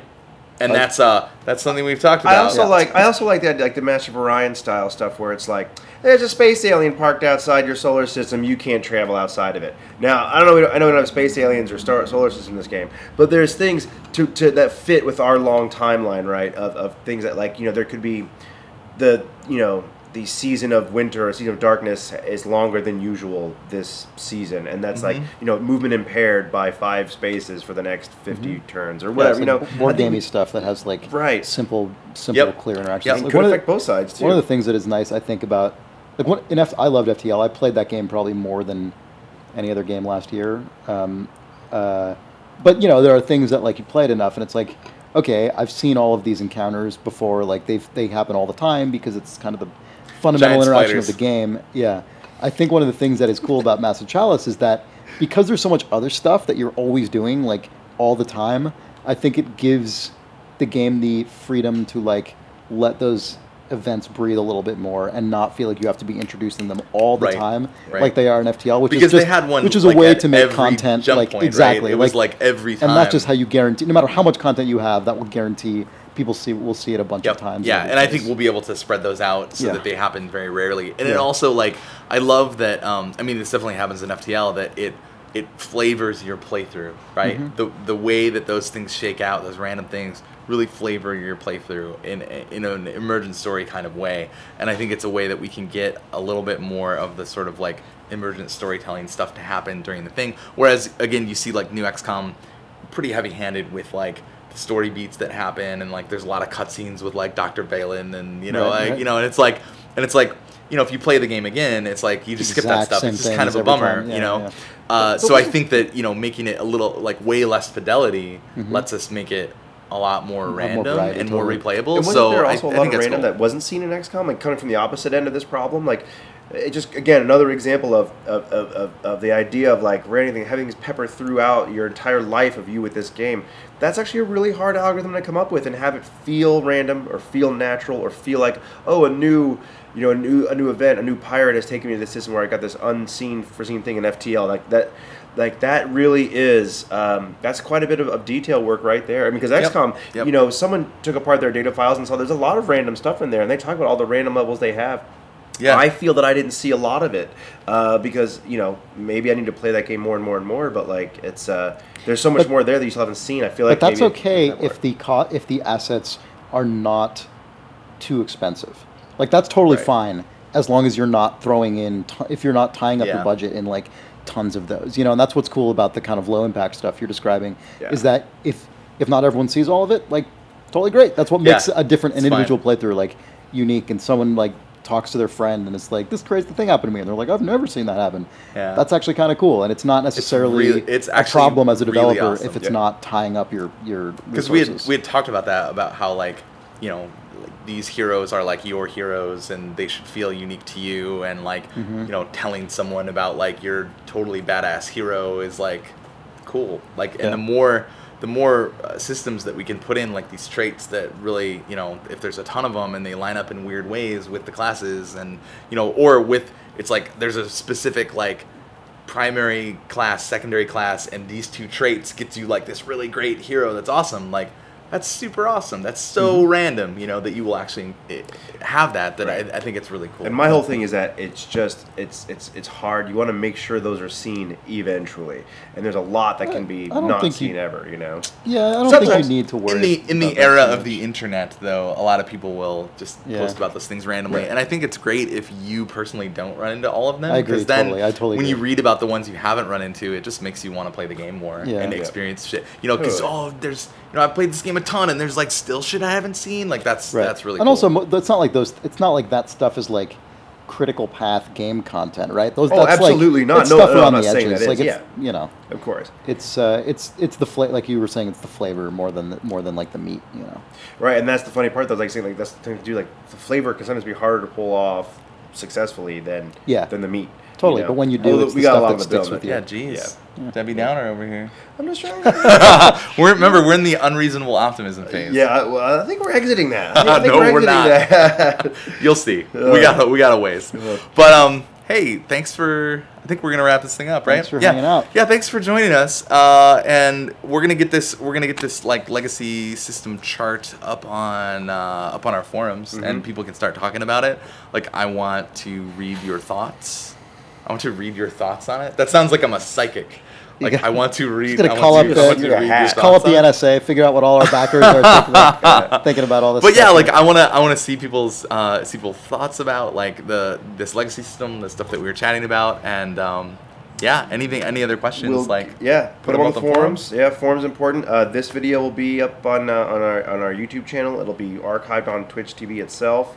And like, that's something we've talked about. I also like that, like the Master of Orion style stuff, where it's like there's a space alien parked outside your solar system. You can't travel outside of it. Now I know we don't have space aliens or solar system in this game, but there's things to that fit with our long timeline, right? Of things that, like, you know, there could be the season of winter or season of darkness is longer than usual this season, and that's like, you know, movement impaired by 5 spaces for the next 50 turns or whatever. Like, you know, more gamey stuff that has like simple, clear interactions. Like, could affect both sides too. One of the things that is nice, I think, about like I loved FTL. I played that game probably more than any other game last year. But you know, there are things that like you played enough, and it's like, okay, I've seen all of these encounters before. Like they happen all the time because it's kind of the fundamental interaction of the game. Yeah. I think one of the things that is cool about Massive Chalice is that because there's so much other stuff that you're always doing, like, all the time, I think it gives the game the freedom to, like, let those events breathe a little bit more and not feel like you have to be introducing them all the time, like they are in FTL, which is just, a way to make content, like, exactly. It was like every time. And that's just how you guarantee, no matter how much content you have, that will guarantee people will see it a bunch of times. Yeah, and I think we'll be able to spread those out so that they happen very rarely. And it also, like, I love that, I mean, this definitely happens in FTL, that it flavors your playthrough, right? The way that those things shake out, those random things, really flavor your playthrough in an emergent story kind of way. And I think it's a way that we can get a little bit more of the sort of, like, emergent storytelling stuff to happen during the thing. Whereas, again, you see, like, new XCOM pretty heavy-handed with, like, story beats that happen, and like there's a lot of cutscenes with like Dr. Balin, and you know, you know, and it's like, you know, if you play the game again, it's like you just skip that stuff. It's just kind of a bummer, you know. So I think that, you know, making it a little like way less fidelity lets us make it a lot more random and more replayable. And wasn't there also a lot of random that wasn't seen in XCOM, like coming from the opposite end of this problem? Like, it just, again, another example of the idea of like having this pepper throughout your entire life of you with this game. That's actually a really hard algorithm to come up with and have it feel random or feel natural or feel like, oh, a new event, a new pirate has taken me to this system where I got this foreseen thing in FTL. Like that really is, that's quite a bit of detail work right there. I mean, because XCOM, you know, someone took apart their data files and saw there's a lot of random stuff in there, and they talk about all the random levels they have. Yeah. I feel that I didn't see a lot of it because, you know, maybe I need to play that game more and more and more. But like, it's there's so much more there that you still haven't seen. I feel like, but that's okay if the assets are not too expensive. Like, that's totally fine as long as you're not throwing in if you're not tying up your budget in like tons of those. You know, and that's what's cool about the kind of low impact stuff you're describing is that if not everyone sees all of it, like, totally great. That's what makes an individual playthrough like unique, and someone like talks to their friend and it's like, this crazy thing happened to me, and they're like, I've never seen that happen. That's actually kind of cool, and it's not necessarily it's a problem as a developer really awesome. If it's not tying up your because we had talked about that, about how, like, you know, like, these heroes are like your heroes and they should feel unique to you, and like you know, telling someone about like your totally badass hero is like cool, like, and the more systems that we can put in, like these traits that really, you know, if there's a ton of them and they line up in weird ways with the classes, and, you know, or with, it's like there's a specific like primary class, secondary class, and these two traits gets you like this really great hero that's awesome. Like, That's super awesome. That's so random, you know, that you will actually have that. I think it's really cool. And my whole thing is that it's hard. You want to make sure those are seen eventually, and there's a lot that can be not seen ever. You know. Yeah, I don't think you need to worry. In the era of the internet, though, a lot of people will just post about those things randomly, and I think it's great if you personally don't run into all of them. I agree totally. I totally. When you read about the ones you haven't run into, it just makes you want to play the game more and experience shit. You know, because there's I played this game a ton, and there's like still shit I haven't seen. Like that's really cool. And also, it's not like it's not like that stuff is like critical path game content, right? That's absolutely like, not. It's No, stuff I'm around not the saying edges. that Like is. it's, you know, of course. It's the like you were saying, it's the flavor more than like the meat, you know. Right, and that's the funny part. Though, like saying like that's the thing to do. Like the flavor can sometimes be harder to pull off successfully than the meat. Totally, you know? but when you do, it's the stuff that sticks with you. Yeah, geez. Yeah. Debbie Downer over here. I'm just trying. We're in the unreasonable optimism phase. Yeah, well, I think we're exiting that. No, we're not. You'll see. We got a ways. But hey, thanks for. I think we're gonna wrap this thing up, right? Thanks for hanging out. Yeah, thanks for joining us. And we're gonna get this like legacy system chart up on our forums, and people can start talking about it. Like, I want to read your thoughts. I want to read your thoughts on it. That sounds like I'm a psychic. Like, I want to read. Just gonna call up the NSA, figure out what all our backers are thinking about all this. But yeah, like I want to see people's thoughts about like this legacy system, the stuff that we were chatting about, and any other questions? Put them on the forums. Yeah, forums important. This video will be up on our YouTube channel. It'll be archived on Twitch TV itself.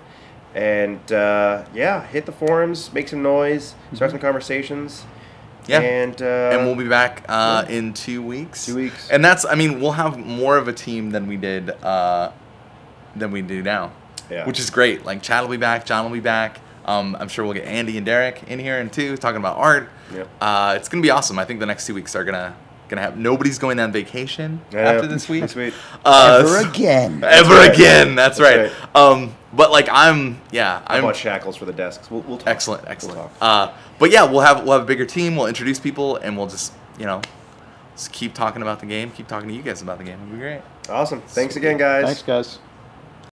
And hit the forums, make some noise, start some conversations. Yeah, and we'll be back in 2 weeks. 2 weeks, and we'll have more of a team than we do now. Yeah, which is great. Like Chad will be back, John will be back. I'm sure we'll get Andy and Derek in here and too, talking about art. Yeah, it's gonna be awesome. I think the next 2 weeks are gonna have nobody's going on vacation after this week. Sweet. Ever again. That's right. But like I'm bought shackles for the desks. We'll talk. Excellent. We'll talk. But yeah, we'll have a bigger team. We'll introduce people, and we'll just keep talking about the game. Keep talking to you guys about the game. It'll be great. Awesome. Thanks again, guys. Thanks, guys.